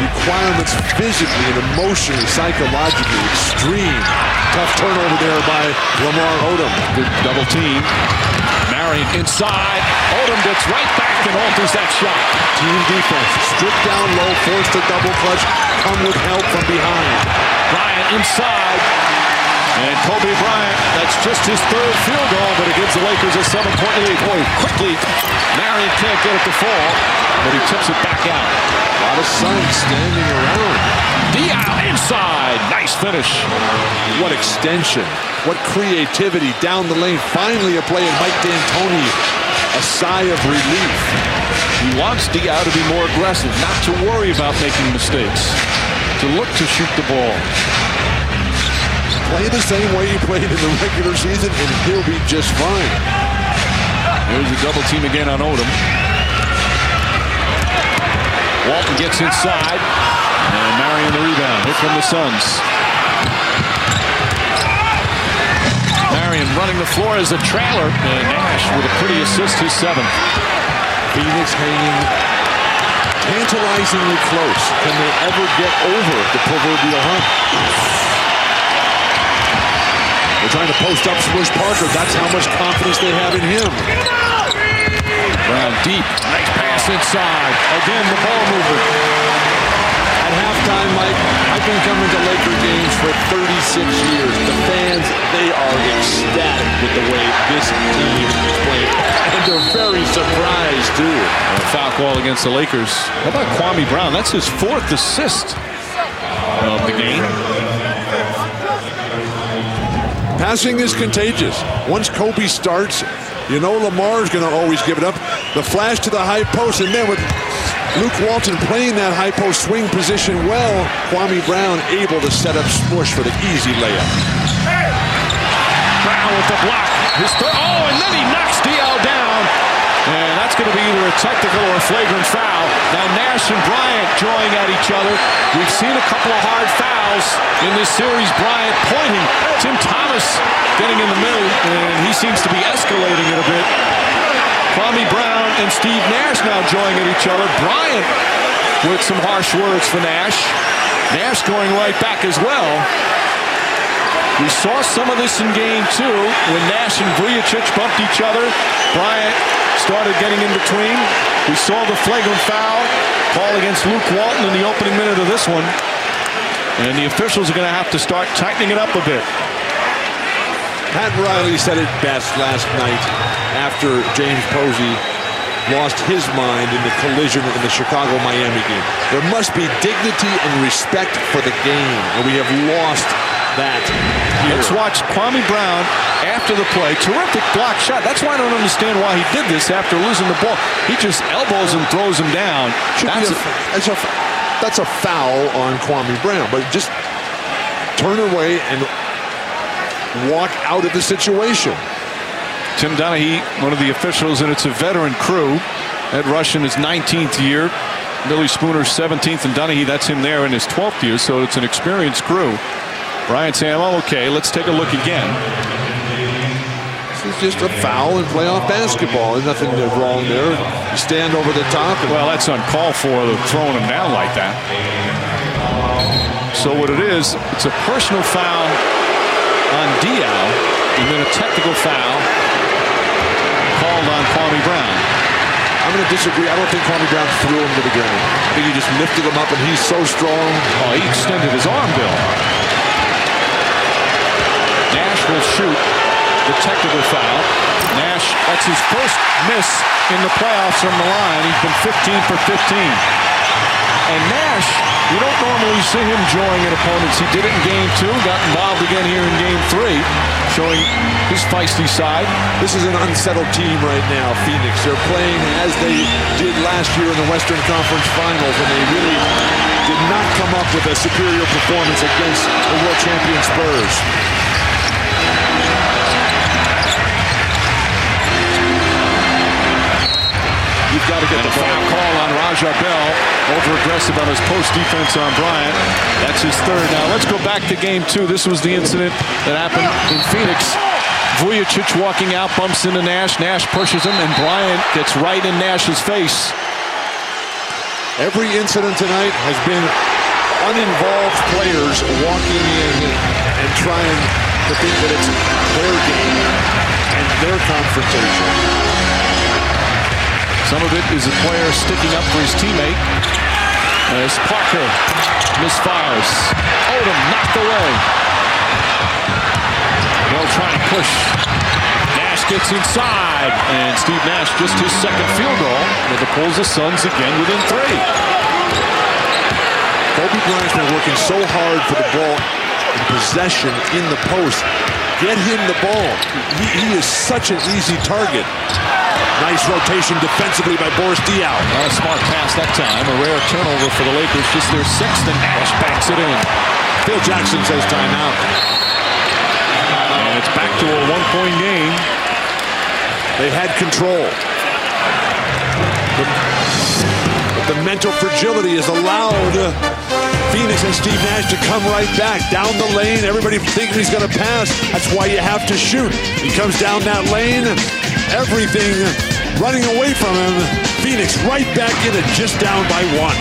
Requirements physically and emotionally, psychologically, extreme. Tough turnover there by Lamar Odom. Good double team. Marion inside. Odom gets right back and alters that shot. Team defense. Stripped down low, forced a double clutch. Come with help from behind. Bryant inside. And Kobe Bryant, that's just his 3rd field goal, but it gives the Lakers a 7-point lead. Boy, quickly, Marion can't get it to fall, but he tips it back out. A lot of Suns standing around. Dial inside. Nice finish. What extension. What creativity down the lane. Finally a play, and Mike D'Antoni, a sigh of relief. He wants Dial to be more aggressive, not to worry about making mistakes, to look to shoot the ball. Play the same way he played in the regular season, and he'll be just fine. There's a double team again on Odom. Walton gets inside, and Marion the rebound. Hit from the Suns. Marion running the floor as a trailer, and Nash with a pretty assist, his 7th. Phoenix hanging tantalizingly close. Can they ever get over the proverbial hump? They're trying to post up Smush Parker. That's how much confidence they have in him. Brown deep. Nice pass inside. Again, the ball movement. At halftime, Mike, I've been coming to Laker games for 36 years. The fans, they are ecstatic with the way this team is playing. And they're very surprised, too. A foul call against the Lakers. How about Kwame Brown? That's his 4th assist of the game. Passing is contagious. Once Kobe starts, you know Lamar's going to always give it up. The flash to the high post, and then with Luke Walton playing that high post swing position well, Kwame Brown able to set up Smush for the easy layup. Brown with the block. And then he knocks Dial down. And that's going to be either a technical or a flagrant foul. Now Nash and Bryant drawing at each other. We've seen a couple of hard fouls in this series. Bryant pointing. Tim Thomas getting in the middle, and he seems to be escalating it a bit. Kwame Brown and Steve Nash now drawing at each other. Bryant with some harsh words for Nash. Nash going right back as well. We saw some of this in game 2 when Nash and Vujacic bumped each other. Bryant started getting in between. We saw the flagrant foul call against Luke Walton in the opening minute of this one. And the officials are going to have to start tightening it up a bit. Pat Riley said it best last night after James Posey lost his mind in the collision in the Chicago-Miami game. There must be dignity and respect for the game, and we have lost that here. Let's watch Kwame Brown after the play. Terrific block shot. That's why I don't understand why he did this after losing the ball. He just elbows and throws him down. That's a foul on Kwame Brown, but just turn away and walk out of the situation. Tim Donaghy, one of the officials, and it's a veteran crew. Ed Rush in his 19th year. Billy Spooner's 17th, and Donaghy, that's him there in his 12th year, so it's an experienced crew. Bryant saying, oh, okay, let's take a look again. This is just a foul in playoff basketball. There's nothing wrong there. You stand over the top. Well, that's uncalled for, throwing him down like that. So what it is, it's a personal foul on Dial, and then a technical foul called on Kwame Brown. I'm going to disagree. I don't think Kwame Brown threw him to the ground. I think he just lifted him up, and he's so strong. Oh, he extended his arm, Bill. Nash will shoot the technical foul. Nash, that's his first miss in the playoffs from the line. He's been 15 for 15. And Nash, you don't normally see him drawing at opponents. He did it in game 2, got involved again here in game 3, showing his feisty side. This is an unsettled team right now, Phoenix. They're playing as they did last year in the Western Conference Finals, and they really did not come up with a superior performance against the world champion Spurs. You've got to get the foul call on Raja Bell. Over-aggressive on his post defense on Bryant. That's his 3rd. Now let's go back to game 2. This was the incident that happened in Phoenix. Vujacic walking out, bumps into Nash. Nash pushes him, and Bryant gets right in Nash's face. Every incident tonight has been uninvolved players walking in and trying to think that it's their game and their confrontation. Some of it is a player sticking up for his teammate. As Parker misfires. Odom knocked away. They'll try to push. Nash gets inside. And Steve Nash just his 2nd field goal. And it pulls the Suns again within 3. Kobe Bryant's been working so hard for the ball in possession in the post. Get him the ball. He is such an easy target. Nice rotation defensively by Boris Diaw. Not a smart pass that time. A rare turnover for the Lakers. Just their sixth, and Nash backs it in. Phil Jackson says timeout. And it's back to a one-point game. They had control. But the mental fragility has allowed Phoenix and Steve Nash to come right back down the lane. Everybody thinking he's going to pass. That's why you have to shoot. He comes down that lane. Everything running away from him. Phoenix right back in it, just down by one.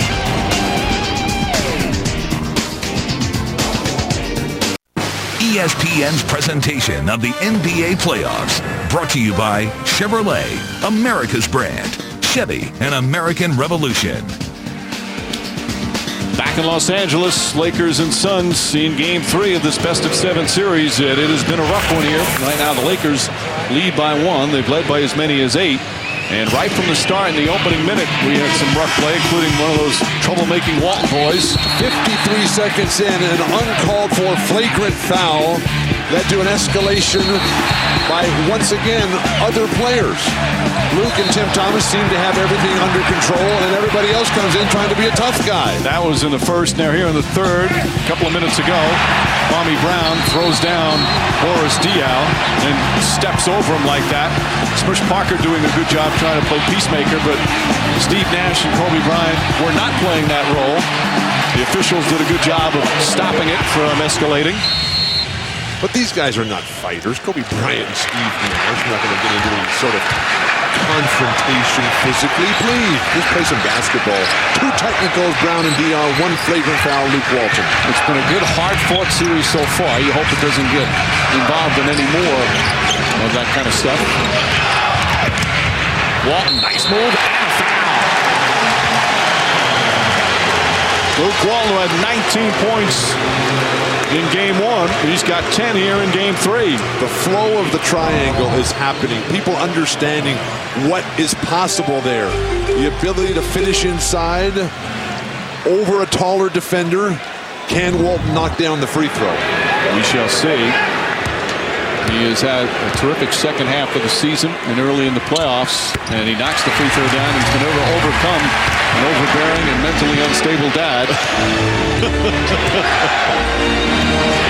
ESPN's presentation of the NBA playoffs, brought to you by Chevrolet, America's brand. Chevy, an American revolution. Back in Los Angeles, Lakers and Suns seeing Game 3 of this best-of-7 series. It has been a rough one here. Right now, the Lakers lead by 1. They've led by as many as 8. And right from the start, in the opening minute, we had some rough play, including one of those troublemaking Walton boys. 53 seconds in, an uncalled-for flagrant foul led to an escalation by, once again, other players. Luke and Tim Thomas seem to have everything under control, and everybody else comes in trying to be a tough guy. That was in the first. Now here in the third, a couple of minutes ago, Kwame Brown throws down Boris Diaw and steps over him like that. Smush Parker doing a good job trying to play peacemaker, but Steve Nash and Kobe Bryant were not playing that role. The officials did a good job of stopping it from escalating. But these guys are not fighters. Kobe Bryant and Steve Nash are not going to get into any sort of confrontation physically. Please, just play some basketball. 2 technicals, Brown and Diaw. 1 flagrant foul, Luke Walton. It's been a good, hard-fought series so far. You hope it doesn't get involved in any more of that kind of stuff. Walton, nice move, and a foul. Luke Walton had 19 points in Game 1. He's got 10 here in Game 3. The flow of the triangle is happening. People understanding what is possible there. The ability to finish inside over a taller defender. Can Walton knock down the free throw? We shall see. He has had a terrific second half of the season and early in the playoffs, and he knocks the free throw down. He's been able to overcome an overbearing and mentally unstable dad.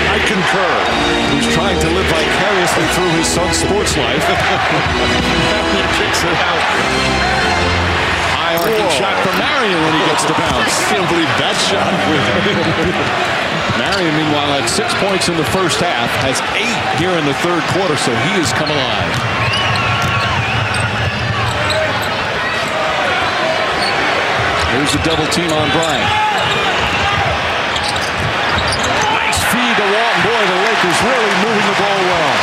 I concur. Who's trying to live vicariously through his son's sports life. He kicks it out. High arcing shot from Marion when he gets the bounce. I can't believe that shot. Marion, meanwhile, had 6 points in the first half, has 8 here in the third quarter, so he has come alive. Here's a double team on Bryant. Nice feed to Walton. Boy, the Lakers really moving the ball well.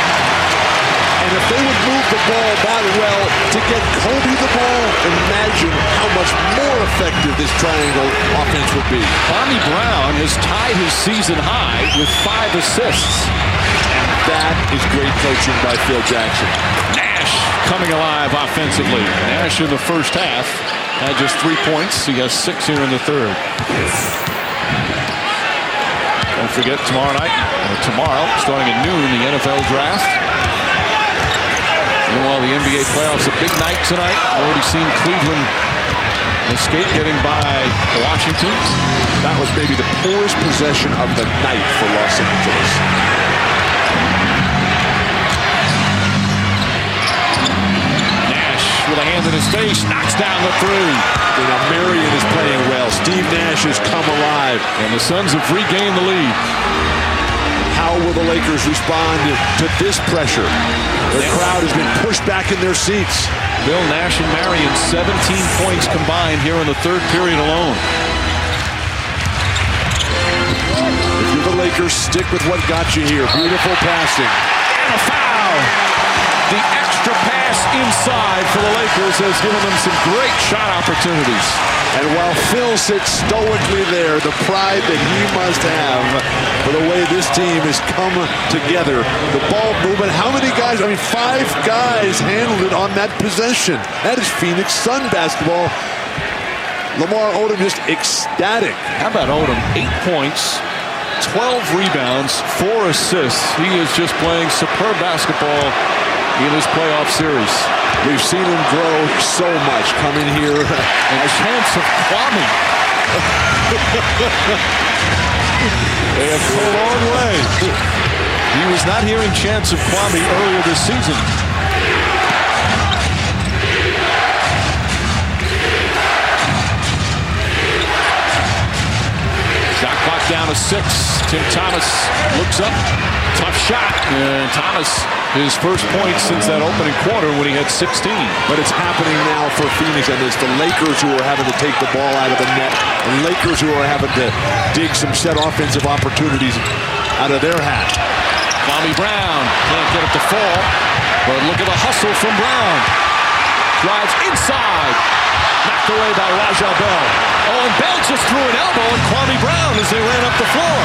And if they would move the ball that well to get Kobe the ball, imagine how much more effective this triangle offense would be. Kwame Brown has tied his season high with 5 assists. And that is great coaching by Phil Jackson. Nash coming alive offensively. Nash in the first half had just 3 points. He has 6 here in the third. Don't forget tomorrow, starting at noon, the NFL draft. Meanwhile, the NBA playoffs, a big night tonight. Already seen Cleveland escape getting by Washington. That was maybe the poorest possession of the night for Los Angeles. Nash with a hand in his face, knocks down the 3. Now Marion is playing well. Steve Nash has come alive. And the Suns have regained the lead. How will the Lakers respond to this pressure? The crowd has been pushed back in their seats. Bill Nash and Marion, 17 points combined here in the third period alone. If you're the Lakers, stick with what got you here. Beautiful passing. And a foul. The extra pass inside for the Lakers has given them some great shot opportunities. And while Phil sits stoically there, the pride that he must have for the way this team has come together. The ball movement, how many guys? 5 guys handled it on that possession. That is Phoenix Sun basketball Lamar Odom just ecstatic. How about Odom? 8 points, 12 rebounds, 4 assists. He is just playing superb basketball in his playoff series. We've seen him grow so much coming here. A chance of Kwame. They have come a long way. He was not here in chance of Kwame earlier this season. Shot clock down to 6. Tim Thomas looks up. Tough shot. And Thomas, his first point since that opening quarter when he had 16. But it's happening now for Phoenix, and it's the Lakers who are having to take the ball out of the net. The Lakers who are having to dig some set offensive opportunities out of their hat. Kwame Brown can't get it to fall, but look at the hustle from Brown. Drives inside. Knocked away by Raja Bell. Oh, and Bell just threw an elbow at Kwame Brown as they ran up the floor.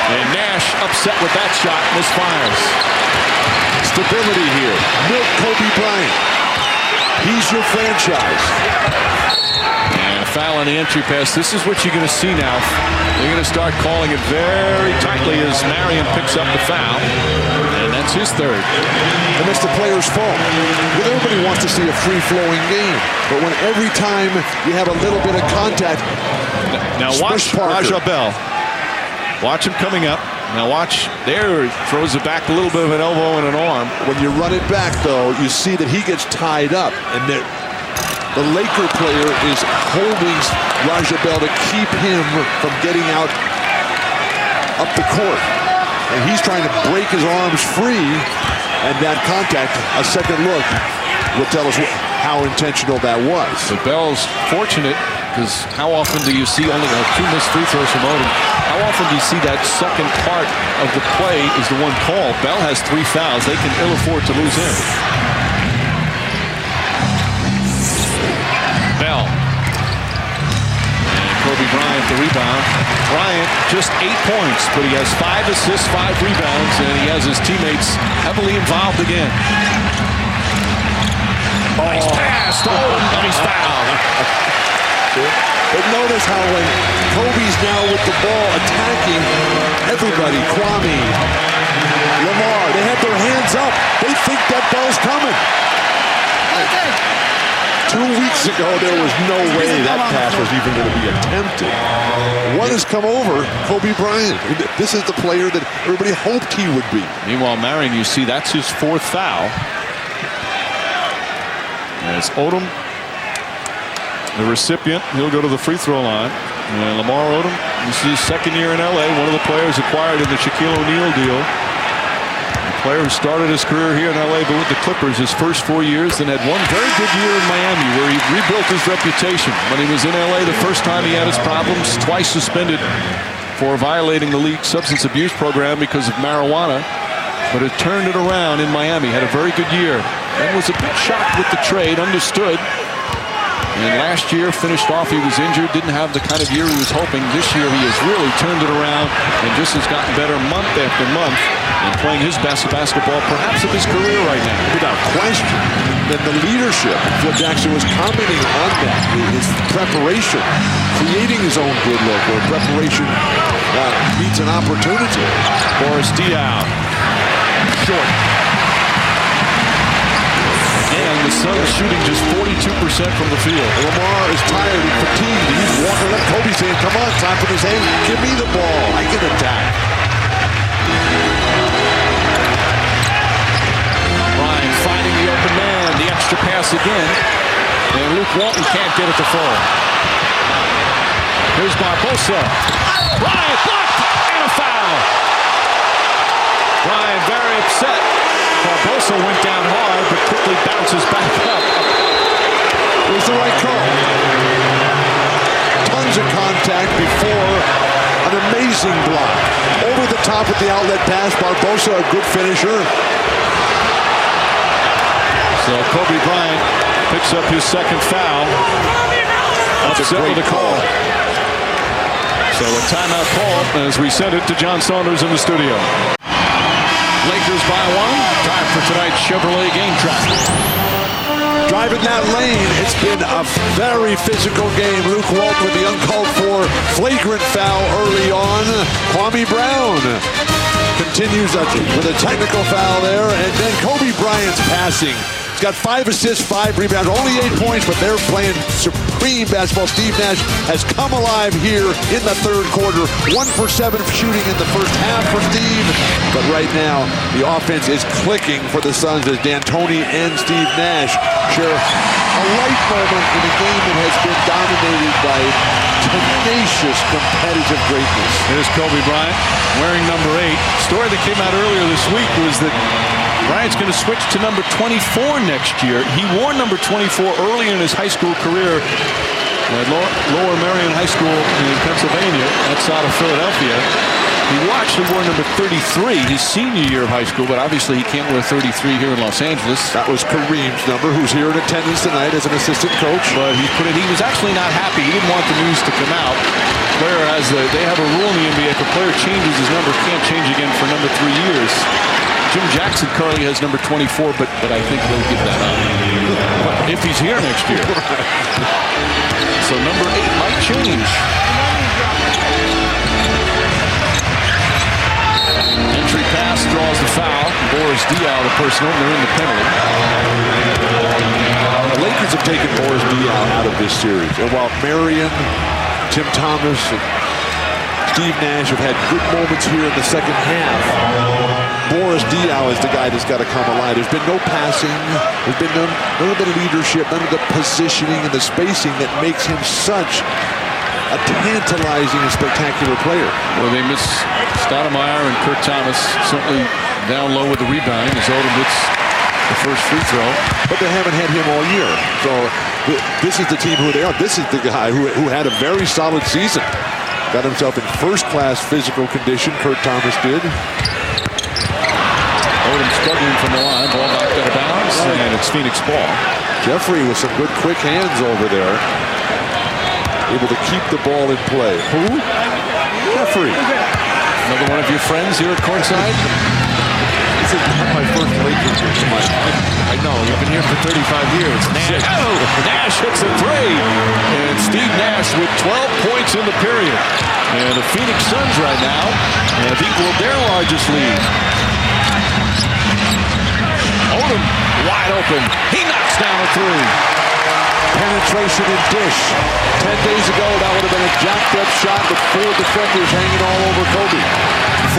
And Nash upset with that shot, misfires. Stability here. Milk Kobe Bryant. He's your franchise. And a foul on the entry pass. This is what you're going to see now. They're going to start calling it very tightly as Marion picks up the foul. And that's his third. And it's the player's fault. Because everybody wants to see a free-flowing game. But when every time you have a little bit of contact. Now watch Raja Bell. Watch him coming up. Now watch. There, he throws it back, a little bit of an elbow and an arm. When you run it back, though, you see that he gets tied up. And the Laker player is holding Raja Bell to keep him from getting out up the court. And he's trying to break his arms free. And that contact, a second look, will tell us how intentional that was. But Bell's fortunate, because how often do you see only 2 missed free throws from Odom? How often do you see that second part of the play is the one called? Bell has 3 fouls. They can ill afford to lose him. Bell. And Kobe Bryant the rebound. Bryant just 8 points, but he has 5 assists, 5 rebounds, and he has his teammates heavily involved again. Nice pass to Odom, and he's fouled. But notice how when Kobe's now with the ball attacking everybody, Kwame, Lamar, they have their hands up. They think that ball's coming. 2 weeks ago, there was no way that pass was even going to be attempted. One has come over, Kobe Bryant. This is the player that everybody hoped he would be. Meanwhile, Marion, you see that's his 4th foul. As Odom, the recipient, he'll go to the free throw line. And Lamar Odom, this is his 2nd year in L.A., one of the players acquired in the Shaquille O'Neal deal. A player who started his career here in L.A., but with the Clippers his first 4 years, then had one very good year in Miami where he rebuilt his reputation. When he was in L.A. the first time he had his problems, twice suspended for violating the league substance abuse program because of marijuana, but it turned it around in Miami, had a very good year. And was a bit shocked with the trade, understood. And last year finished off, he was injured, didn't have the kind of year he was hoping. This year he has really turned it around and just has gotten better month after month and playing his best basketball perhaps of his career right now. Without question. Then the leadership, Phil Jackson was commenting on that, his preparation, creating his own good look where preparation meets an opportunity. Boris Diaw, short. And the Suns shooting just 42% from the field. Lamar is tired and fatigued. He's walking up. Kobe saying, come on, time for his hand. Give me the ball. I can attack. Bryant finding the open man. The extra pass again. And Luke Walton can't get it to fall. Here's Barbosa. Bryant blocked and a foul. Bryant very upset. Barbosa went down hard, but quickly bounces back up. It was the right call. Tons of contact before an amazing block. Over the top with the outlet pass. Barbosa, a good finisher. So Kobe Bryant picks up his 2nd foul. Upset with a call. So a timeout call as we send it to John Saunders in the studio. Lakers by 1. Time for tonight's Chevrolet Game Track. driving that lane. It's been a very physical game. Luke Walton with the uncalled for flagrant foul early on. Kwame Brown continues with a technical foul there, and then Kobe Bryant's passing. He's got 5 assists, 5 rebounds, only 8 points, but they're playing supreme basketball. Steve Nash has come alive here in the third quarter. 1 for 7 shooting in the first half for Steve. But right now, the offense is clicking for the Suns as D'Antoni and Steve Nash share a light moment in a game that has been dominated by tenacious competitive greatness. Here's Kobe Bryant wearing number 8. Story that came out earlier this week was that Bryant's going to switch to number 24 next year. He wore number 24 early in his high school career at Lower Merion High School in Pennsylvania, outside of Philadelphia. He actually wore number 33 his senior year of high school, but obviously he can't wear 33 here in Los Angeles. That was Kareem's number, who's here in attendance tonight as an assistant coach. But he was actually not happy. He didn't want the news to come out. Whereas they have a rule in the NBA, if a player changes his number, can't change again for another 3 years. Jim Jackson currently has number 24, but I think he'll give that up if he's here next year. So number 8 might change. Entry pass draws the foul. Boris Diaw, the personal, and they're in the penalty. The Lakers have taken Boris Diaw out of this series. And while Marion, Tim Thomas, and Steve Nash have had good moments here in the second half, Boris Diaw is the guy that's got to come alive. There's been no passing. There's been none of the leadership, none of the positioning and the spacing that makes him such a tantalizing and spectacular player. Well, they miss Stoudemire and Kurt Thomas certainly down low with the rebounding as Odom gets the first free throw. But they haven't had him all year. So this is the team who they are. This is the guy who had a very solid season. Got himself in first-class physical condition. Kurt Thomas did. Odom struggling from the line. Ball knocked out of bounds, and it's Phoenix ball. Jeffrey with some good quick hands over there. Able to keep the ball in play. Who? Jeffrey. Another one of your friends here at courtside? This is not my first Lakers game. I know, you've been here for 35 years. Nash. Oh, Nash hits a 3. And Steve Nash with 12 points in the period. And the Phoenix Suns right now have equaled their largest lead. Odom wide open. He knocks down a 3. Penetration and dish. 10 days ago, that would have been a jacked up shot with 4 defenders hanging all over Kobe.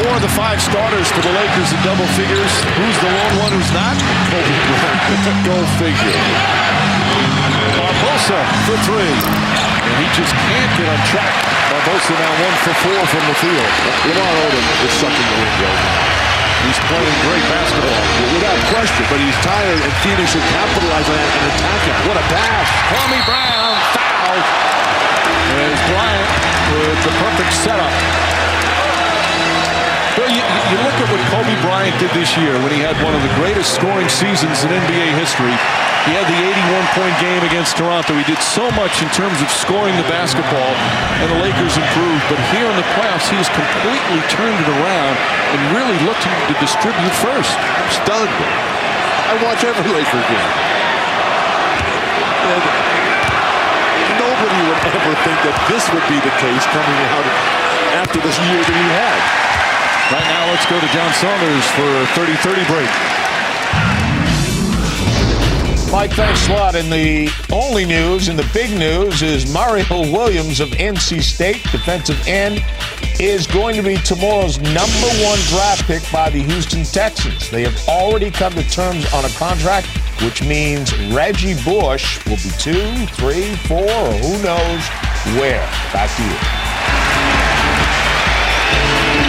4 of the 5 starters for the Lakers in double figures. Who's the lone one who's not? Kobe Bryant. Go figure. Barbosa for 3. And he just can't get on track. Barbosa now 1 for 4 from the field. Lamar Odom is sucking the wind right now. He's playing great basketball. Without question, but he's tired, and Phoenix should capitalize on that and attack him. What a pass. Kwame Brown fouled. There's Bryant with the perfect setup. Well, you look at what Kobe Bryant did this year when he had one of the greatest scoring seasons in NBA history. He had the 81-point game against Toronto. He did so much in terms of scoring the basketball, and the Lakers improved. But here in the playoffs, he has completely turned it around and really looking to distribute first. I'm stunned. I watch every Laker game. And nobody would ever think that this would be the case coming out after this year that he had. Right now, let's go to John Saunders for a 30-30 break. Mike, thanks a lot. And the only news and the big news is Mario Williams of NC State, defensive end, is going to be tomorrow's number 1 draft pick by the Houston Texans. They have already come to terms on a contract, which means Reggie Bush will be 2, 3, 4, or who knows where. Back to you.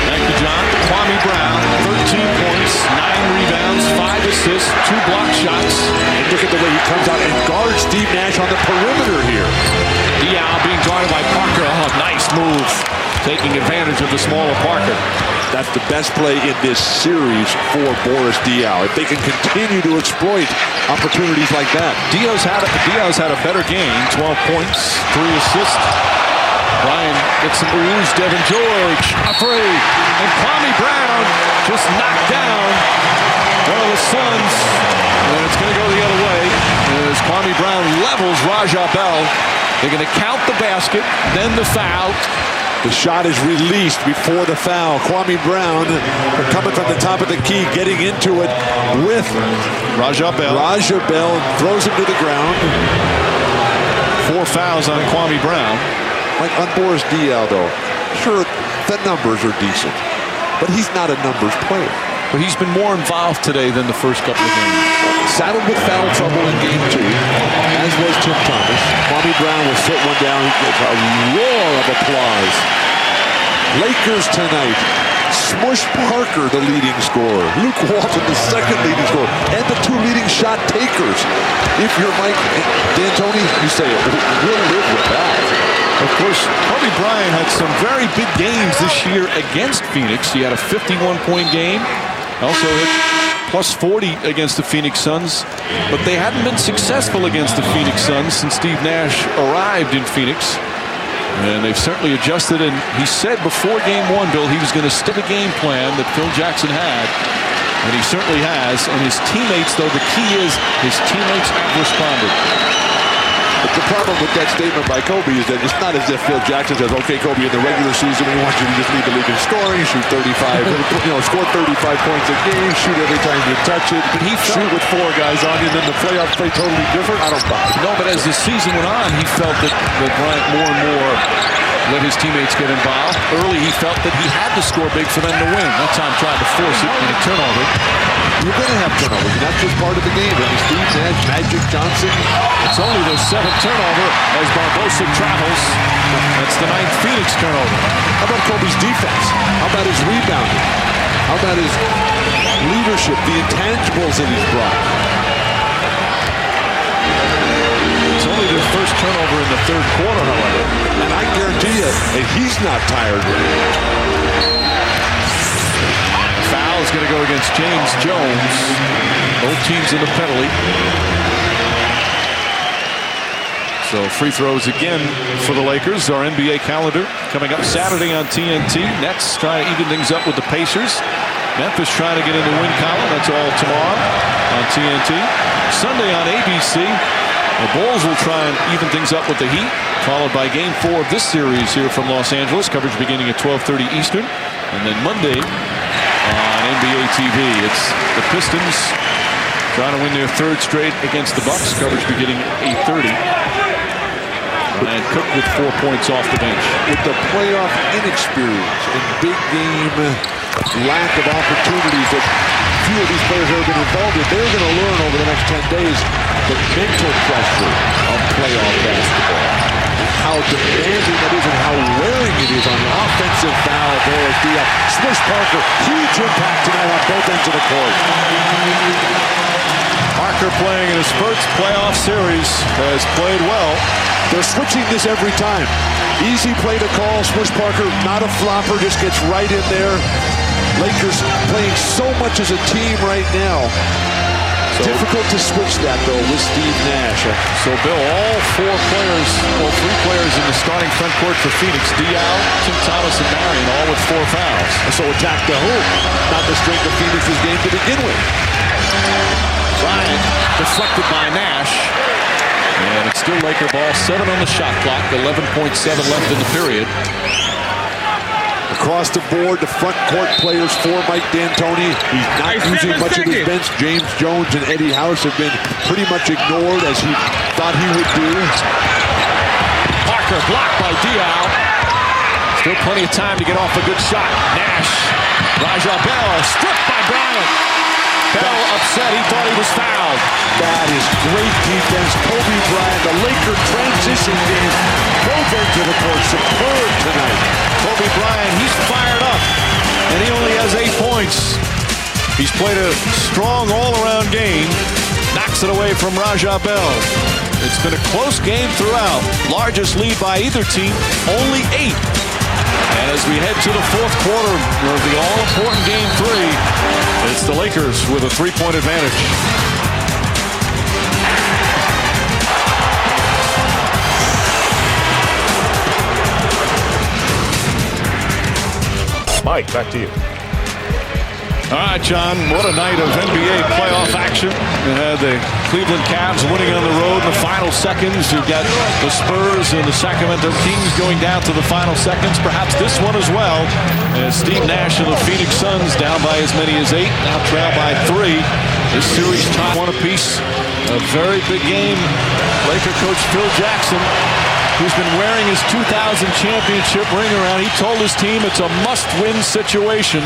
Thank you, John. Kwame Brown, 13 points, 9 rebounds, 5 assists, 2 block shots. And look at the way he comes out and guards Steve Nash on the perimeter here. Diaw being guarded by Parker. Oh, nice move. Taking advantage of the smaller Parker. That's the best play in this series for Boris Diaw. If they can continue to exploit opportunities like that. Diaw's had a better game. 12 points, 3 assists. Bryant gets some ooze. Devin George, a 3. And Kwame Brown just knocked down one of the Suns. And it's going to go the other way as as Kwame Brown levels Raja Bell. They're going to count the basket, then the foul. The shot is released before the foul. Kwame Brown coming from the top of the key, getting into it with Raja Bell. Raja Bell throws him to the ground. 4 fouls on Kwame Brown. Like on Boris Diaw, though, sure, the numbers are decent, but he's not a numbers player. But he's been more involved today than the first couple of games. Saddled with foul trouble in game 2, as was Tim Thomas. Kwame Brown will sit one down. He gets a roar of applause. Lakers tonight. Smush Parker, the leading scorer. Luke Walton, the second leading scorer. And the 2 leading shot takers. If you're Mike D'Antoni, you say, we'll live with that. Of course, Kobe Bryant had some very big games this year against Phoenix. He had a 51-point game. Also hit plus 40 against the Phoenix Suns. But they hadn't been successful against the Phoenix Suns since Steve Nash arrived in Phoenix. And they've certainly adjusted. And he said before game 1, Bill, he was going to stick to the game plan that Phil Jackson had. And he certainly has. And his teammates, though, the key is his teammates have responded. But the problem with that statement by Kobe is that it's not as if Phil Jackson says, okay, Kobe, in the regular season, we want you to just lead the league in scoring, shoot 35, score 35 points a game, shoot every time you touch it, shoot with 4 guys on you, then the playoffs play totally different. I don't buy it. No, but as the season went on, he felt that Bryant more and more let his teammates get involved. Early, he felt that he had to score big for them to win. That time tried to force it in a turnover. You're going to have turnovers. That's just part of the game. And Steve Nash, Magic Johnson. It's only their 7th turnover as Barbosa travels. That's the 9th Phoenix turnover. How about Kobe's defense? How about his rebounding? How about his leadership, the intangibles that he's brought? It's only their first turnover in the 3rd quarter, however. And I guarantee you that he's not tired. Foul is going to go against James Jones. Both teams in the penalty. So free throws again for the Lakers. Our NBA calendar coming up Saturday on TNT. Nets trying to even things up with the Pacers. Memphis trying to get in the win column. That's all tomorrow on TNT. Sunday on ABC. The Bulls will try and even things up with the Heat, followed by Game 4 of this series here from Los Angeles. Coverage beginning at 12:30 Eastern. And then Monday on NBA TV, it's the Pistons trying to win their 3rd straight against the Bucks. Coverage beginning at 8:30. And Cook with 4 points off the bench. With the playoff inexperience and big game lack of opportunities that few of these players have been involved in, they're going to learn over the next 10 days the mental pressure of playoff basketball. How demanding it is and how wearing it is on the offensive foul. Boris Diaw. Smush Parker, huge impact tonight on both ends of the court. Parker playing in his first playoff series has played well. They're switching this every time. Easy play to call. Smush Parker, not a flopper, just gets right in there. Lakers playing so much as a team right now. Difficult to switch that, though, with Steve Nash. So, Bill, all 3 players in the starting front court for Phoenix. Diaw, Tim Thomas, and Marion, all with 4 fouls. So attack the hoop, not the strength of Phoenix's game to begin with. Bryant deflected by Nash. And it's still Laker ball. 7 on the shot clock. 11.7 left in the period. Across the board, the front court players for Mike D'Antoni. He's not using much of his bench. James Jones and Eddie House have been pretty much ignored as he thought he would do. Parker blocked by Diaw. Still plenty of time to get off a good shot. Nash. Raja Bell stripped by Bryant. Bell upset. He thought he was fouled. That is great defense. Kobe Bryant, the Laker transition game. Both ends of the court superb tonight. Kobe Bryant, he's fired up. And he only has 8 points. He's played a strong all-around game. Knocks it away from Raja Bell. It's been a close game throughout. Largest lead by either team, only 8. And as we head to the 4th quarter of the all-important Game 3, it's the Lakers with a 3-point advantage. Mike, back to you. All right, John, what a night of NBA playoff action. You had the Cleveland Cavs winning on the road in the final seconds. You've got the Spurs and the Sacramento Kings going down to the final seconds. Perhaps this one as well. As Steve Nash and the Phoenix Suns down by as many as 8, now trail by 3. This series tied 1 apiece. A very big game. Laker coach Phil Jackson, who's been wearing his 2000 championship ring around, he told his team it's a must-win situation.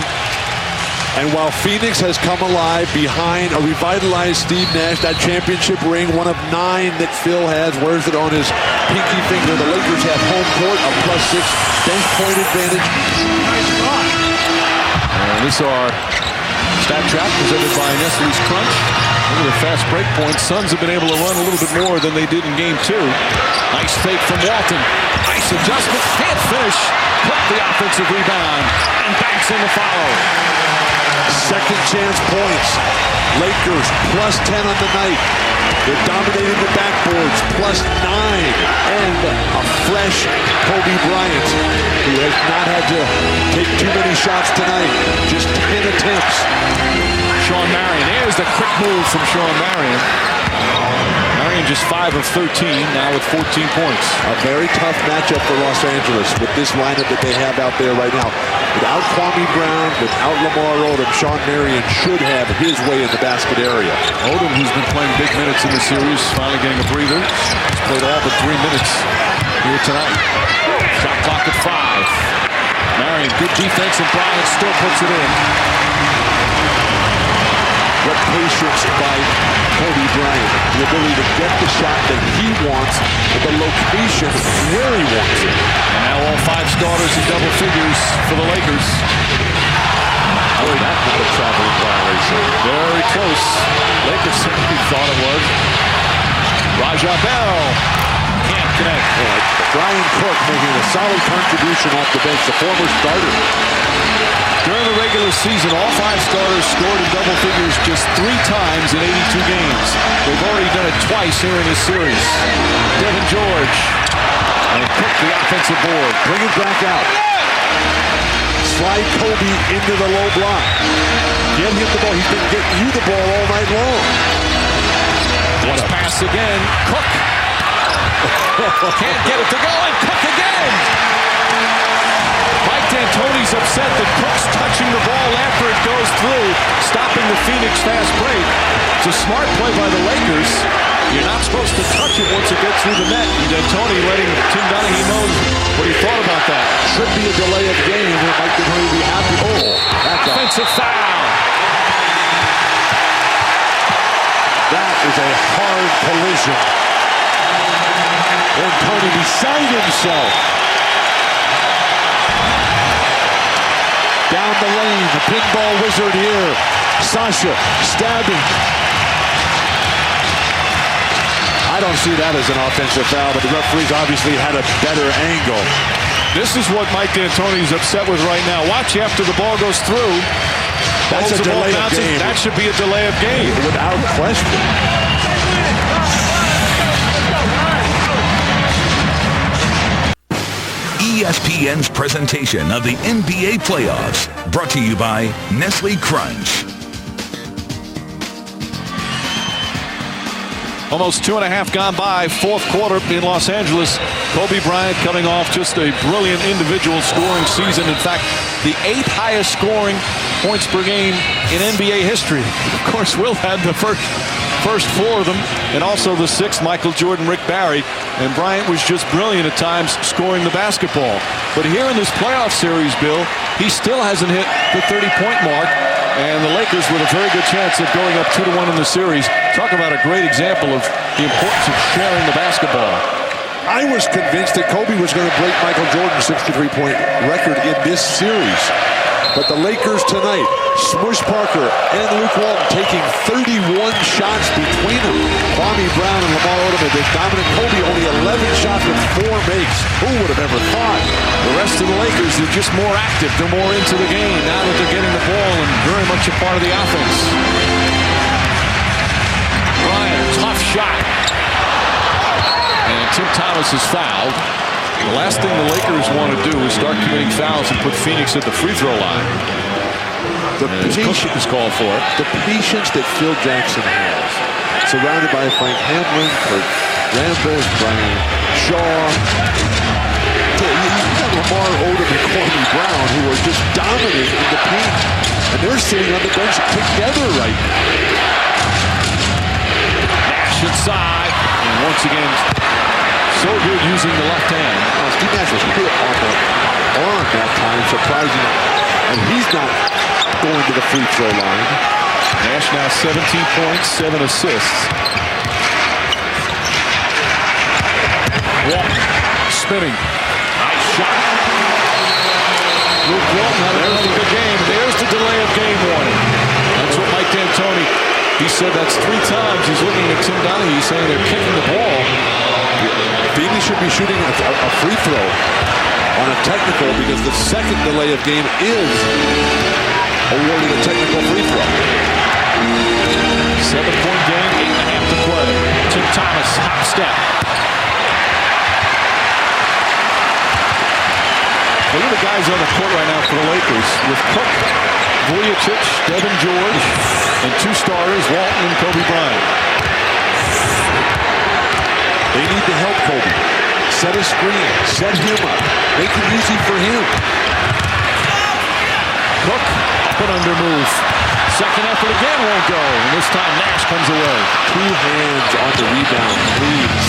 And while Phoenix has come alive behind a revitalized Steve Nash, that championship ring, one of 9 that Phil has, wears it on his pinky finger. The Lakers have home court, a +6 bench point advantage. And this is our stat trap presented by Nestle's Crunch. Look at the fast break points. Suns have been able to run a little bit more than they did in game 2. Nice fake from Walton. Nice adjustment. Can't finish. Put the offensive rebound and banks in the follow. Second chance points. Lakers +10 on the night. They're dominating the backboards, +9. And a fresh Kobe Bryant, who has not had to take too many shots tonight. Just 10 attempts. Sean Marion. Here's the quick move from Sean Marion. Marion just 5 of 13, now with 14 points. A very tough matchup for Los Angeles with this lineup that they have out there right now. Without Kwame Brown, without Lamar Odom, Sean Marion should have his way in the basket area. Odom, who's been playing big minutes in the series, finally getting a breather. He's played all but 3 minutes here tonight. Shot clock at 5. Marion, good defense, and Bryant still puts it in. What patience by Kobe Bryant. The ability to get the shot that he wants at the location where he wants it. And now all 5 starters in double figures for the Lakers. Boy, that was a traveling violation. Very close. Lakers certainly thought it was. Raja Bell can't connect. Brian Cook making a solid contribution off the bench, the former starter. During the regular season, all 5 starters scored in double figures just 3 times in 82 games. They've already done it twice here in this series. Devin George and Cook the offensive board. Bring it back out. Slide Kobe into the low block. Get him the ball. He's been getting you the ball all night long. Nice pass again. Cook. Can't get it to go, and Cook again. Mike D'Antoni's upset that Cook's touching the ball after it goes through, stopping the Phoenix fast break. It's a smart play by the Lakers. You're not supposed to touch it once it gets through the net. And D'Antoni letting Tim Donaghy know what he thought about that. Should be a delay of game. Mike D'Antoni will be happy. Oh, that's offensive foul. That is a hard collision. D'Antoni beside himself. Down the lane, the pinball wizard here. Sasha stabbing. I don't see that as an offensive foul, but the referees obviously had a better angle. This is what Mike D'Antoni's upset with right now. Watch after the ball goes through. That's a delay of game. That should be a delay of game. Without question. ESPN's presentation of the NBA playoffs, brought to you by Nestle Crunch. Almost 2.5 gone by, 4th quarter in Los Angeles. Kobe Bryant coming off just a brilliant individual scoring season. In fact, the 8th highest scoring points per game in NBA history. Of course, Will had the first 4 of them, and also the 6th, Michael Jordan, Rick Barry. And Bryant was just brilliant at times scoring the basketball. But here in this playoff series, Bill, he still hasn't hit the 30-point mark. And the Lakers with a very good chance of going up 2-1 in the series. Talk about a great example of the importance of sharing the basketball. I was convinced that Kobe was going to break Michael Jordan's 63-point record in this series. But the Lakers tonight, Smush Parker and Luke Walton taking 31 shots between them. Kwame Brown and Lamar Odom have been dominant. Kobe only 11 shots with 4 makes. Who would have ever thought? The rest of the Lakers are just more active. They're more into the game now that they're getting the ball and very much a part of the offense. Bryant, tough shot. And Tim Thomas is fouled. The last thing the Lakers want to do is start committing fouls and put Phoenix at the free throw line. The patience called for. The patience that Phil Jackson has, surrounded by Frank Hamlin, Kurt Rambis, Bryant, Shaw. You've got Lamar Odom and Kwame Brown, who are just dominating in the paint, and they're sitting on the bench together right now. Nash inside, and once again, so good using the left hand. Steve Nash was hit on the arm that time, surprising, and he's not going to the free throw line. Nash now 17 points, 7 assists. Walton spinning. Nice shot. Luke Walton had another good game. There's the delay of game warning. That's what Mike D'Antoni, he said that's 3 times. He's looking at Tim Donahue saying they're kicking the ball. Phoenix should be shooting a free throw on a technical because the second delay of game is awarding a technical free throw. 7-point game, 8.5 to play. Tim Thomas, hop step. Look at the guys on the court right now for the Lakers with Cook, Vujacic, Devin George, and 2 starters, Walton and Kobe Bryant. They need to help Kobe. Set a screen, set him up, make it easy for him. Cook, up and under move. Second effort again won't go, and this time Nash comes away. 2 hands on the rebound, please.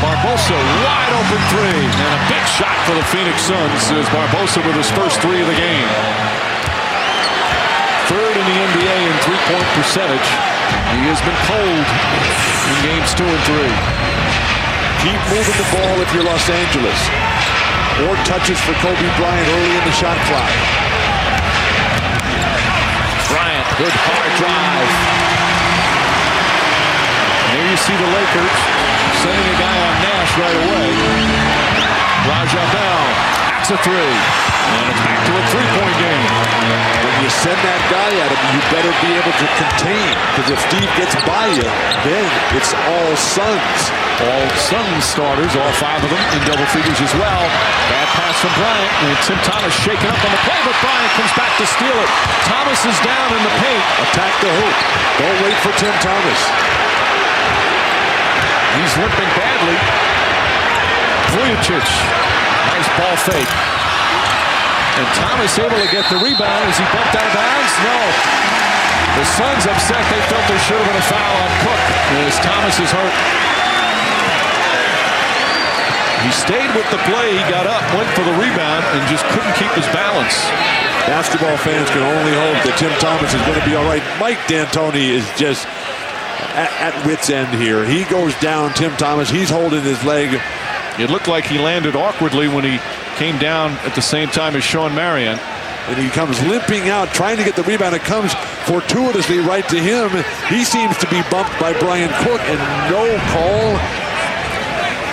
Barbosa, wide open 3, and a big shot for the Phoenix Suns as Barbosa with his first 3 of the game. 3rd in the NBA in three-point percentage. He has been cold in games 2 and 3. Keep moving the ball if you're Los Angeles. More touches for Kobe Bryant early in the shot clock. Bryant, good hard drive. And there you see the Lakers sending a guy on Nash right away. Raja Bell, that's a 3. And it's back to a 3-point game. When you send that guy at him, you better be able to contain. Because if Steve gets by you, then it's all Suns. All Suns starters, all 5 of them in double figures as well. Bad pass from Bryant, and Tim Thomas shaken up on the play, but Bryant comes back to steal it. Thomas is down in the paint. Attack the hoop. Don't wait for Tim Thomas. He's limping badly. Vujacic, nice ball fake. And Thomas able to get the rebound. Is he bumped out of bounds? No. The Suns upset. They felt there should have been a foul on Cook as Thomas is hurt. He stayed with the play. He got up, went for the rebound, and just couldn't keep his balance. Basketball fans can only hope that Tim Thomas is going to be all right. Mike D'Antoni is just at wit's end here. He goes down, Tim Thomas. He's holding his leg. It looked like he landed awkwardly when he came down at the same time as Sean Marion. And he comes limping out, trying to get the rebound. It comes fortuitously right to him. He seems to be bumped by Brian Cook, and no call.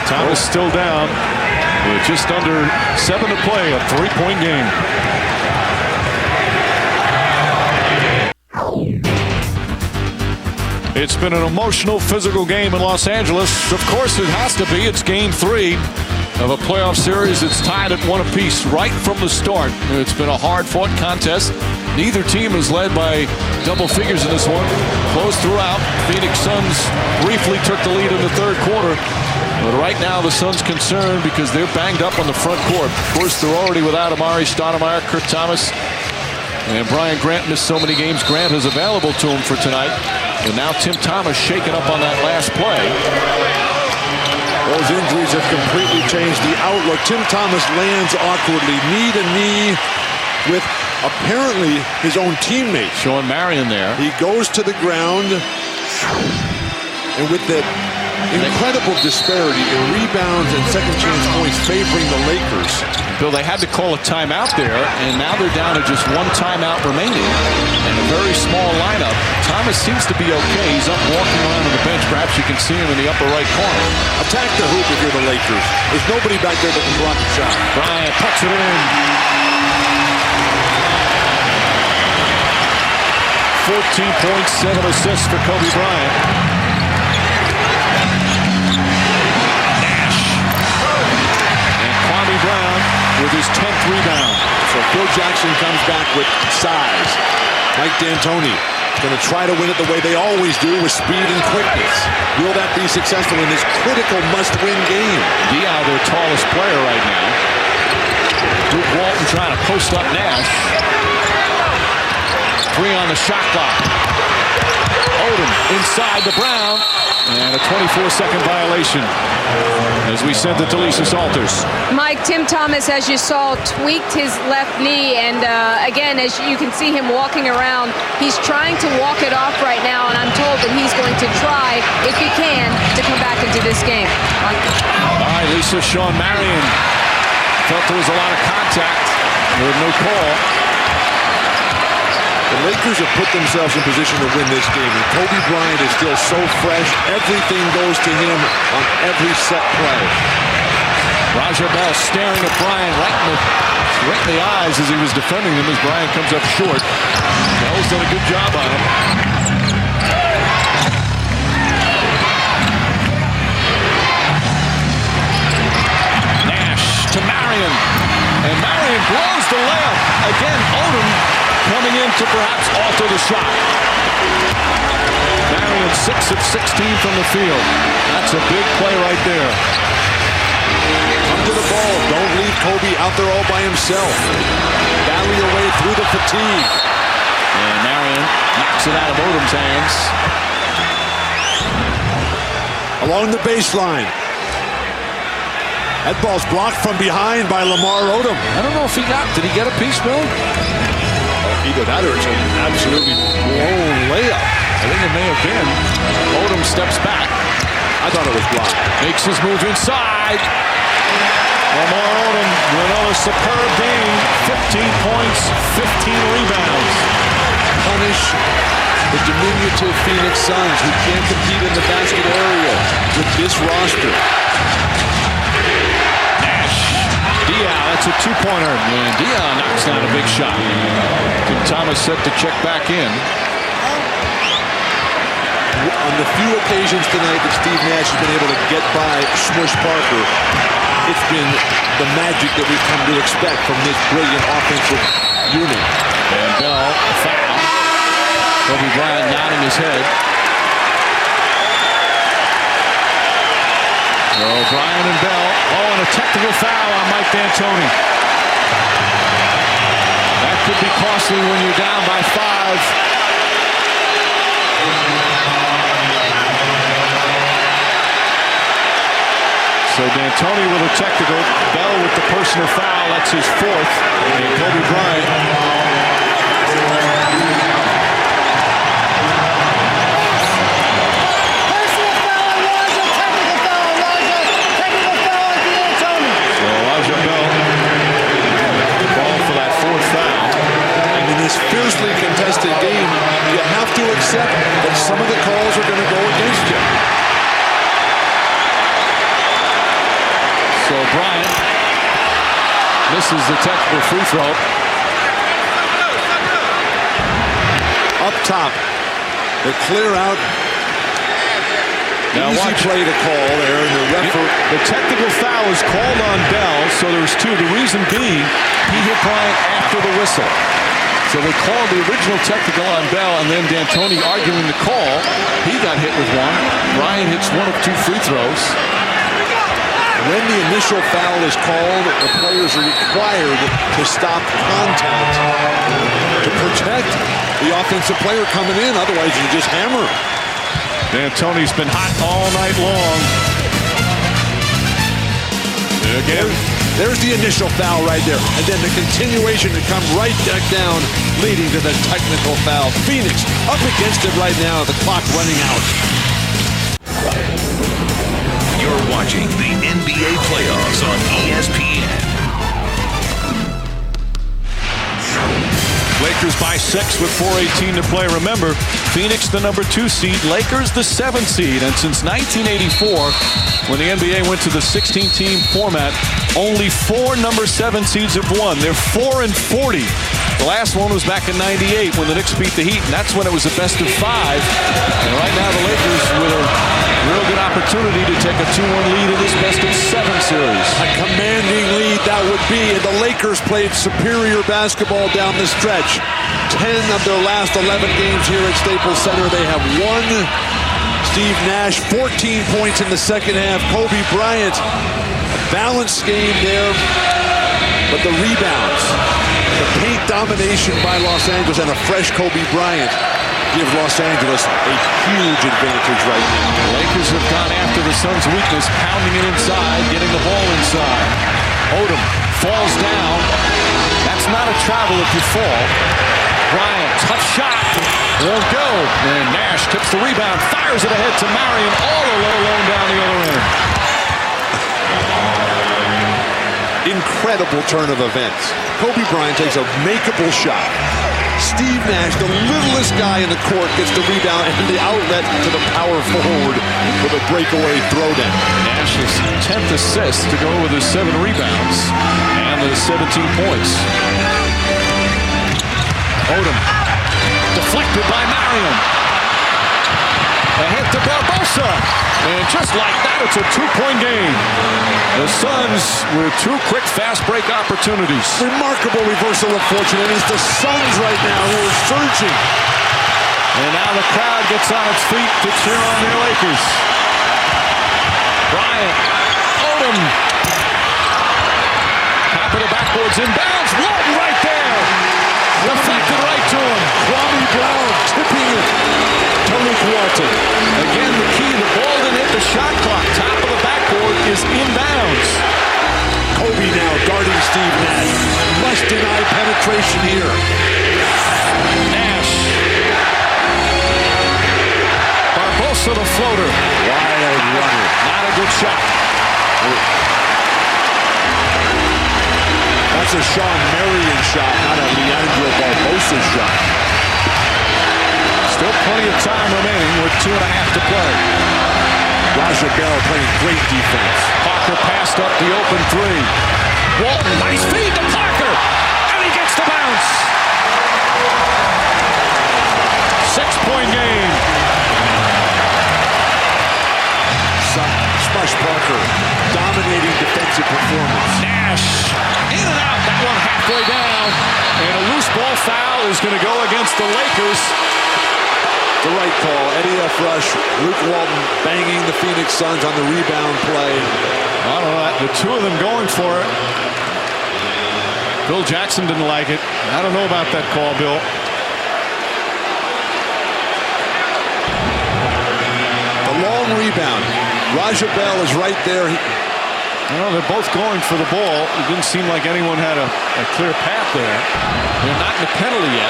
Thomas still down with just under 7 to play, a 3-point game. It's been an emotional, physical game in Los Angeles. Of course it has to be. It's game 3 of a playoff series. It's tied at 1 apiece right from the start. It's been a hard-fought contest. Neither team is led by double figures in this one. Close throughout. Phoenix Suns briefly took the lead in the 3rd quarter. But right now the Suns concerned because they're banged up on the front court. Of course, they're already without Amari Stoudemire, Kurt Thomas, and Brian Grant missed so many games. Grant is available to him for tonight. And now Tim Thomas shaken up on that last play. Those injuries have completely changed the outlook. Tim Thomas lands awkwardly, knee to knee with apparently his own teammate. Sean Marion there. He goes to the ground, and with the incredible disparity in rebounds and second chance points favoring the Lakers. Bill, they had to call a timeout there, and now they're down to just 1 timeout remaining and a very small lineup. Thomas seems to be okay. He's up walking around on the bench. Perhaps you can see him in the upper right corner. Attack the hoop if you're the Lakers. There's nobody back there that can block the shot. Bryant puts it in. 14 points, 7 assists for Kobe Bryant. Nash and Kwame Brown with his 10th rebound. So So Phil Jackson comes back with size. Mike D'Antoni going to try to win it the way they always do, with speed and quickness. Will that be successful in this critical must-win game? Diaw, their tallest player right now. Luke Walton trying to post up Nash. 3 on the shot clock. Odom inside to Brown. And a 24-second violation as we send it to Lisa Salters. Mike, Tim Thomas, as you saw, tweaked his left knee. And again, as you can see him walking around, he's trying to walk it off right now. And I'm told that he's going to try, if he can, to come back into this game. All right, Lisa, Sean Marion felt there was a lot of contact with no call. The Lakers have put themselves in position to win this game, and Kobe Bryant is still so fresh. Everything goes to him on every set play. Raja Bell staring at Bryant right in the eyes as he was defending him as Bryant comes up short. Bell's done a good job on him. Nash to Marion, and Marion blows the layup. Again, Odom coming in to perhaps alter the shot. Marion 6 of 16 from the field. That's a big play right there. Come to the ball. Don't leave Kobe out there all by himself. Battle your way through the fatigue. And Marion knocks it out of Odom's hands. Along the baseline. That ball's blocked from behind by Lamar Odom. I don't know if did he get a piece, Bill? Either that or it's an absolutely blown layup. I think it may have been. Odom steps back. I thought it was blocked. Makes his move inside. Lamar Odom with another superb game. 15 points, 15 rebounds. Punish the diminutive Phoenix Suns, who can't compete in the basket area with this roster. Diaw, that's a two-pointer. And Diaw knocks down a big shot. Tim Thomas set to check back in. On the few occasions tonight that Steve Nash has been able to get by Smush Parker, it's been the magic that we've come to expect from this brilliant offensive unit. And Bell, a foul. Kobe Bryant nodding his head. So Bryant and Bell, and a technical foul on Mike D'Antoni. That could be costly when you're down by 5. So D'Antoni with a technical, Bell with the personal foul, that's his 4th, and Kobe Bryant. Fiercely contested game, you have to accept that some of the calls are going to go against you. So Bryant misses the technical free throw. Up top, the clear out. Now easy play to call there, and the referee. The technical foul is called on Bell, so there's 2. The reason being, he hit Bryant after the whistle. So they called the original technical on Bell, and then D'Antoni arguing the call. He got hit with 1. Bryant hits 1 of 2 free throws. When the initial foul is called, the players are required to stop contact to protect the offensive player coming in. Otherwise, you just hammer. D'Antoni's been hot all night long. Again. There's the initial foul right there. And then the continuation to come right back down, leading to the technical foul. Phoenix up against it right now. The clock running out. You're watching the NBA playoffs on ESPN. Lakers by 6 with 4:18 to play. Remember, Phoenix the number 2 seed, Lakers the 7th seed. And since 1984, when the NBA went to the 16-team format, only 4 number 7 seeds have won. They're 4-40 The last one was back in '98 when the Knicks beat the Heat, and that's when it was a best of 5. And right now the Lakers with a real good opportunity to take a 2-1 lead in this best of 7 series. A commanding lead that would be, and the Lakers played superior basketball down the stretch. 10 of their last 11 games here at Staples Center, they have won. Steve Nash, 14 points in the second half. Kobe Bryant, a balanced game there, but the rebounds, the paint domination by Los Angeles, and a fresh Kobe Bryant give Los Angeles a huge advantage right now. The Lakers have gone after the Suns' weakness, pounding it inside, getting the ball inside. Odom falls down. That's not a travel if you fall. Bryant, tough shot, won't go. And Nash tips the rebound, fires it ahead to Marion, all alone down the other end. Incredible turn of events. Kobe Bryant takes a makeable shot. Steve Nash, the littlest guy in the court, gets the rebound and the outlet to the power forward with a breakaway throwdown. Nash's 10th assist to go with his 7 rebounds and the 17 points. Odom, deflected by Marion. Ahead to Barbosa. And just like that, it's a 2-point game. The Suns with 2 quick fast break opportunities. Remarkable reversal of fortune, and it's the Suns right now who are surging. And now the crowd gets on its feet to cheer on the Lakers. Bryant, Odom. Top of the backboards, inbounds. Walton right there. Deflected right to him. Kwame Brown tipping it. Tariq Walton. Again, the key, the ball didn't hit the shot clock. Top of the backboard is inbounds. Kobe now guarding Steve Nash. Must deny penetration here. Nash. Barbosa the floater. Wild runner. Not a good shot. That's a Sean Marion shot, not a Leandro Barbosa shot. Still plenty of time remaining with 2.5 to play. Raja Bell playing great defense. Parker passed up the open 3. Walton, nice feed to Parker, and he gets the bounce. 6-point game. Smush Parker, dominating defensive performance. Nash, in and out, that one halfway down. And a loose ball foul is going to go against the Lakers. The right call. Eddie F. Rush, Luke Walton banging the Phoenix Suns on the rebound play. I don't know, the 2 of them going for it. Bill Jackson didn't like it. I don't know about that call, Bill. The long rebound. Raja Bell is right there. Well, they're both going for the ball. It didn't seem like anyone had a clear path there. They're not in the penalty yet.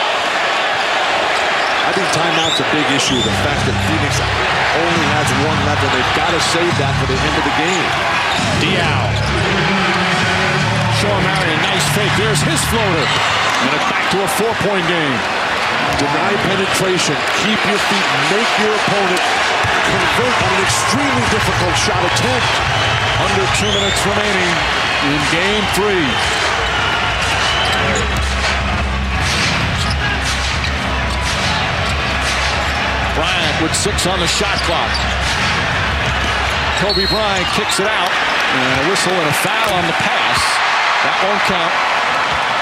I think timeout's a big issue. The fact that Phoenix only has 1 left, and they've got to save that for the end of the game. Diaw. Sean Marion, nice fake. There's his floater. And it's back to a 4-point game. Deny penetration. Keep your feet. Make your opponent convert on an extremely difficult shot attempt. Under 2 minutes remaining in game 3. Bryant with 6 on the shot clock. Kobe Bryant kicks it out. And a whistle and a foul on the pass. That won't count.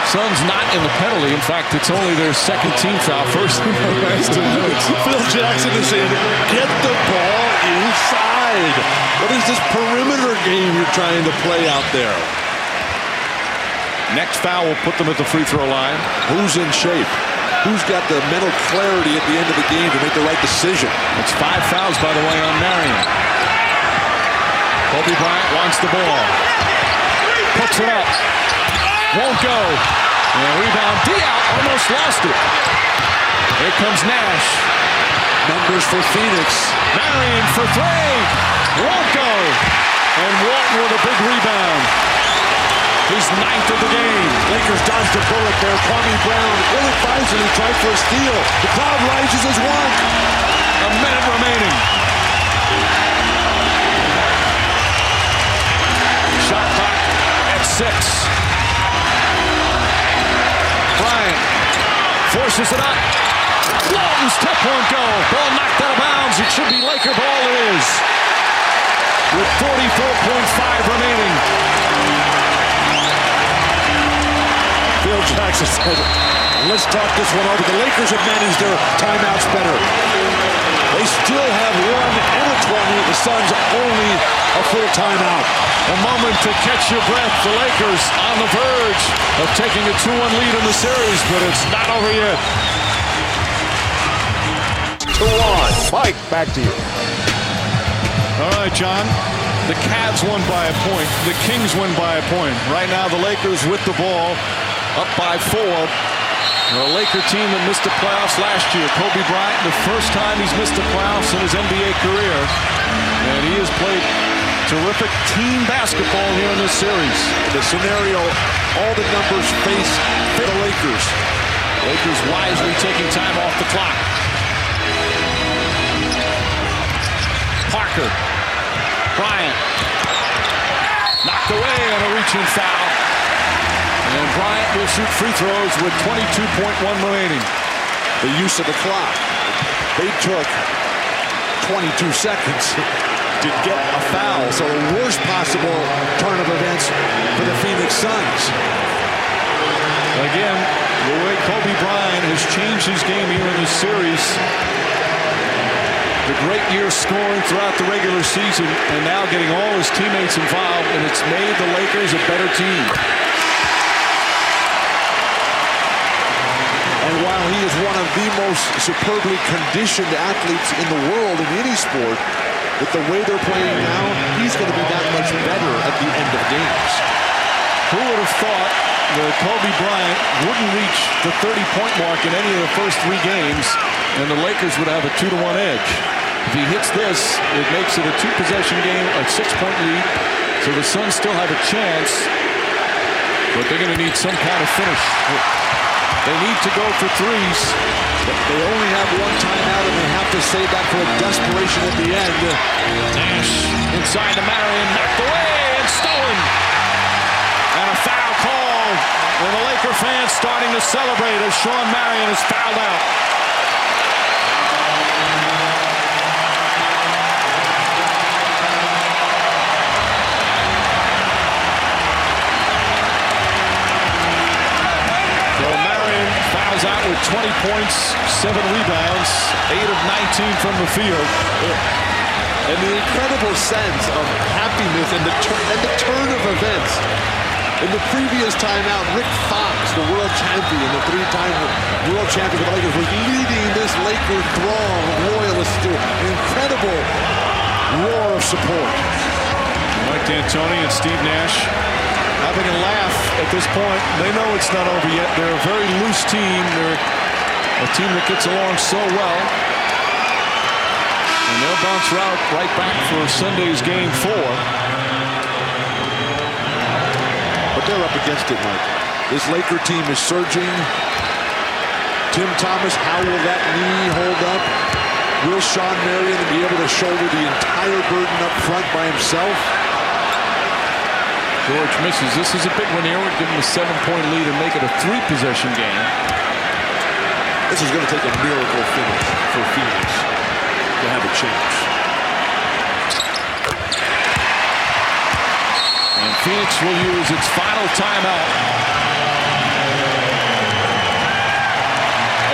Suns not in the penalty. In fact, it's only their 2nd team foul. First in the last 2 minutes. Phil Jackson is saying, get the ball inside. What is this perimeter game you're trying to play out there? Next foul will put them at the free throw line. Who's in shape? Who's got the mental clarity at the end of the game to make the right decision? It's 5 fouls, by the way, on Marion. Kobe Bryant wants the ball. Puts it up. Won't go. And rebound. Diaw almost lost it. Here comes Nash. Numbers for Phoenix. Marion for 3. Won't go. And Walton with a big rebound. His 9th of the game. Lakers dodged a bullet there. Kwame Brown ill-advisedly tried for a steal. The crowd rises as one. A minute remaining. Shot clock at 6. Bryant Pushes it up. Long step won't go. Ball knocked out of bounds. It should be Laker ball. It is. With 44.5 remaining. Phil Jackson said, let's talk this one over. The Lakers have managed their timeouts better. They still have 1 and a 20. The Suns only a full timeout. A moment to catch your breath. The Lakers on the verge of taking a 2-1 lead in the series, but it's not over yet. 2-1. Mike, back to you. All right, John. The Cavs won by a point. The Kings win by a point. Right now, the Lakers with the ball, up by 4. A Laker team that missed the playoffs last year. Kobe Bryant, the first time he's missed the playoffs in his NBA career. And he has played terrific team basketball here in this series. The scenario, all the numbers face the Lakers. Lakers wisely taking time off the clock. Parker. Bryant. Knocked away on a reaching foul. And Bryant will shoot free throws with 22.1 remaining. The use of the clock. They took 22 seconds to get a foul. So the worst possible turn of events for the Phoenix Suns. Again, the way Kobe Bryant has changed his game here in this series. The great year scoring throughout the regular season and now getting all his teammates involved, and it's made the Lakers a better team. And while he is one of the most superbly conditioned athletes in the world in any sport, with the way they're playing now, he's going to be that much better at the end of games. Who would have thought that Kobe Bryant wouldn't reach the 30-point mark in any of the first 3 games, and the Lakers would have a 2-1 edge. If he hits this, it makes it a 2-possession game, a 6-point lead, so the Suns still have a chance, but they're going to need some kind of finish. They need to go for 3s. They only have 1 timeout, and they have to save that for a desperation at the end. Nash inside to Marion, knocked away and stolen. And a foul call. And the Laker fans starting to celebrate as Sean Marion is fouled out. Out with 20 points, 7 rebounds, 8 of 19 from the field. And the incredible sense of happiness and the turn of events. In the previous timeout, Rick Fox, the world champion, the 3-time world champion of the Lakers, was leading this Laker throng of loyalists to an incredible roar of support. Mike D'Antoni and Steve Nash having a laugh at this point. They know it's not over yet. They're a very loose team. They're a team that gets along so well. And they'll bounce right back for Sunday's game 4. But they're up against it, Mike. This Laker team is surging. Tim Thomas, how will that knee hold up? Will Sean Marion be able to shoulder the entire burden up front by himself? George misses. This is a big one here. We're giving a 7-point lead and make it a 3-possession game. This is going to take a miracle finish for Phoenix to have a chance. And Phoenix will use its final timeout.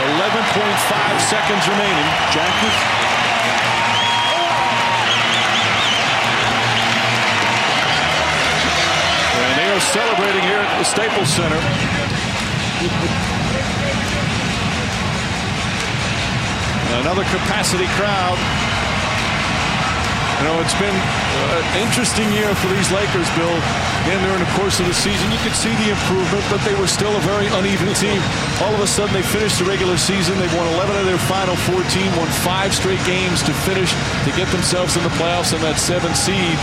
11.5 seconds remaining. Jackie? Celebrating here at the Staples Center. Another capacity crowd. You know, it's been an interesting year for these Lakers, Bill. Again, during the course of the season, you could see the improvement, but they were still a very uneven team. All of a sudden, they finished the regular season. They've won 11 of their final 14, won 5 straight games to finish, to get themselves in the playoffs and that 7th seed.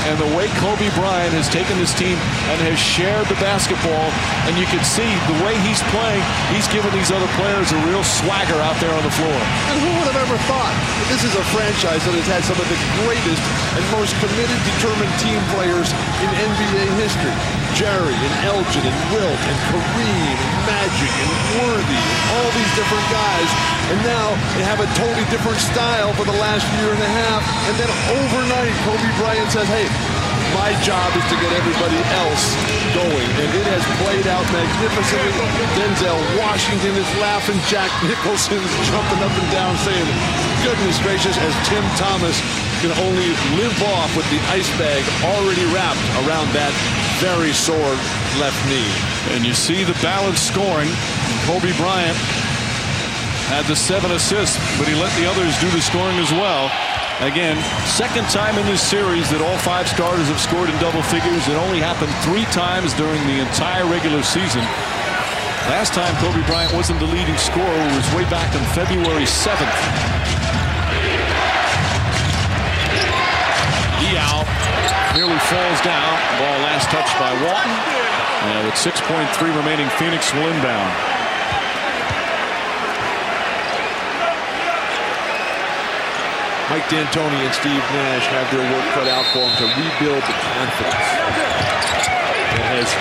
And the way Kobe Bryant has taken this team and has shared the basketball, and you can see the way he's playing, he's given these other players a real swagger out there on the floor. And who would have ever thought that this is a franchise that has had some of the greatest and most committed, determined team players in NBA history? Jerry and Elgin and Wilt and Kareem and Magic and Worthy and all these different guys. And now they have a totally different style for the last year and a half. And then overnight, Kobe Bryant says, hey, my job is to get everybody else going. And it has played out magnificently. Denzel Washington is laughing. Jack Nicholson's jumping up and down saying, goodness gracious, as Tim Thomas can only live off with the ice bag already wrapped around that very sore left knee. And you see the balanced scoring. Kobe Bryant had the 7 assists, but he let the others do the scoring as well. Again, second time in this series that all 5 starters have scored in double figures. It only happened 3 times during the entire regular season. Last time Kobe Bryant wasn't the leading scorer was way back on February 7th. Diaw nearly falls down. Ball last touched by Walton. And with 6.3 remaining, Phoenix will inbound. Mike D'Antoni and Steve Nash have their work cut out for them to rebuild the confidence that has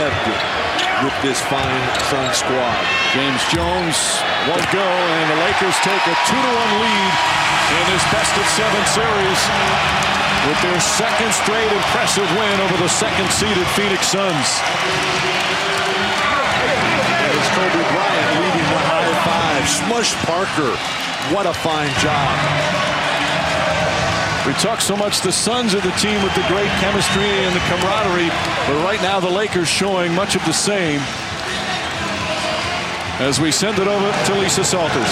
ebbed with this fine Sun squad. James Jones won't go, and the Lakers take a 2-1 lead in this best-of-7 series with their second straight impressive win over the second-seeded Phoenix Suns. That is Kobe Bryant leading the high five. Smush Parker, what a fine job. We talk so much the Suns are the team with the great chemistry and the camaraderie, but right now the Lakers showing much of the same. As we send it over to Lisa Salters.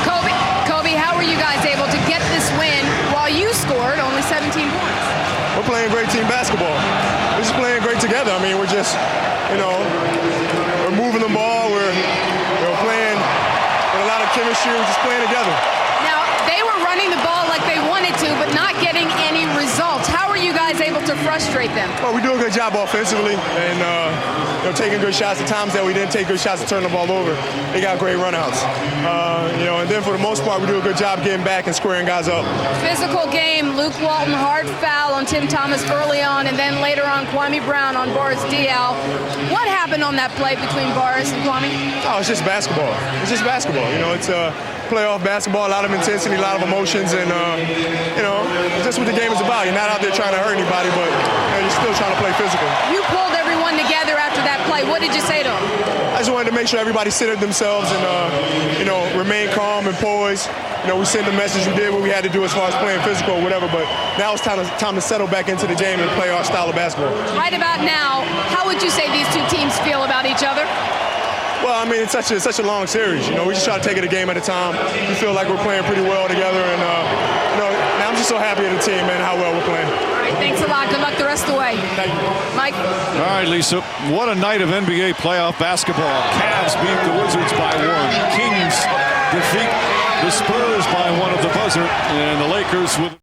Kobe, how were you guys able to get this win while you scored only 17 points? We're playing great team basketball. We're just playing great together. I mean, we're just, we're moving the ball. We're playing with a lot of chemistry. We're just playing together. Now, they were running the ball like they wanted to, but not getting any results. How are you guys able to frustrate them? Well, we do a good job offensively and taking good shots. The times that we didn't take good shots to turn the ball over, they got great runouts. And then for the most part, we do a good job getting back and squaring guys up. Physical game. Luke Walton, hard foul on Tim Thomas early on, and then later on, Kwame Brown on Boris Diaw. What happened on that play between Boris and Kwame? Oh, it's just basketball. It's just basketball. It's playoff basketball, a lot of intensity, a lot of emotions, and just what the game is about. You're not out there trying to hurt anybody, but you're still trying to play physical. You pulled everyone together after that play. What did you say to them? I just wanted to make sure everybody centered themselves and remain calm and poised. We sent the message we did what we had to do as far as playing physical or whatever, but now it's time to settle back into the game and play our style of basketball. Right about now, how would you say these two teams feel about each other? Well, I mean, it's such a long series. We just try to take it a game at a time. We feel like we're playing pretty well together, and now I'm just so happy at the team and how well we're playing. All right, thanks a lot. Good luck the rest of the way. Thank you. Mike. All right, Lisa. What a night of NBA playoff basketball. Cavs beat the Wizards by 1. Kings defeat the Spurs by 1 at the buzzer, and the Lakers with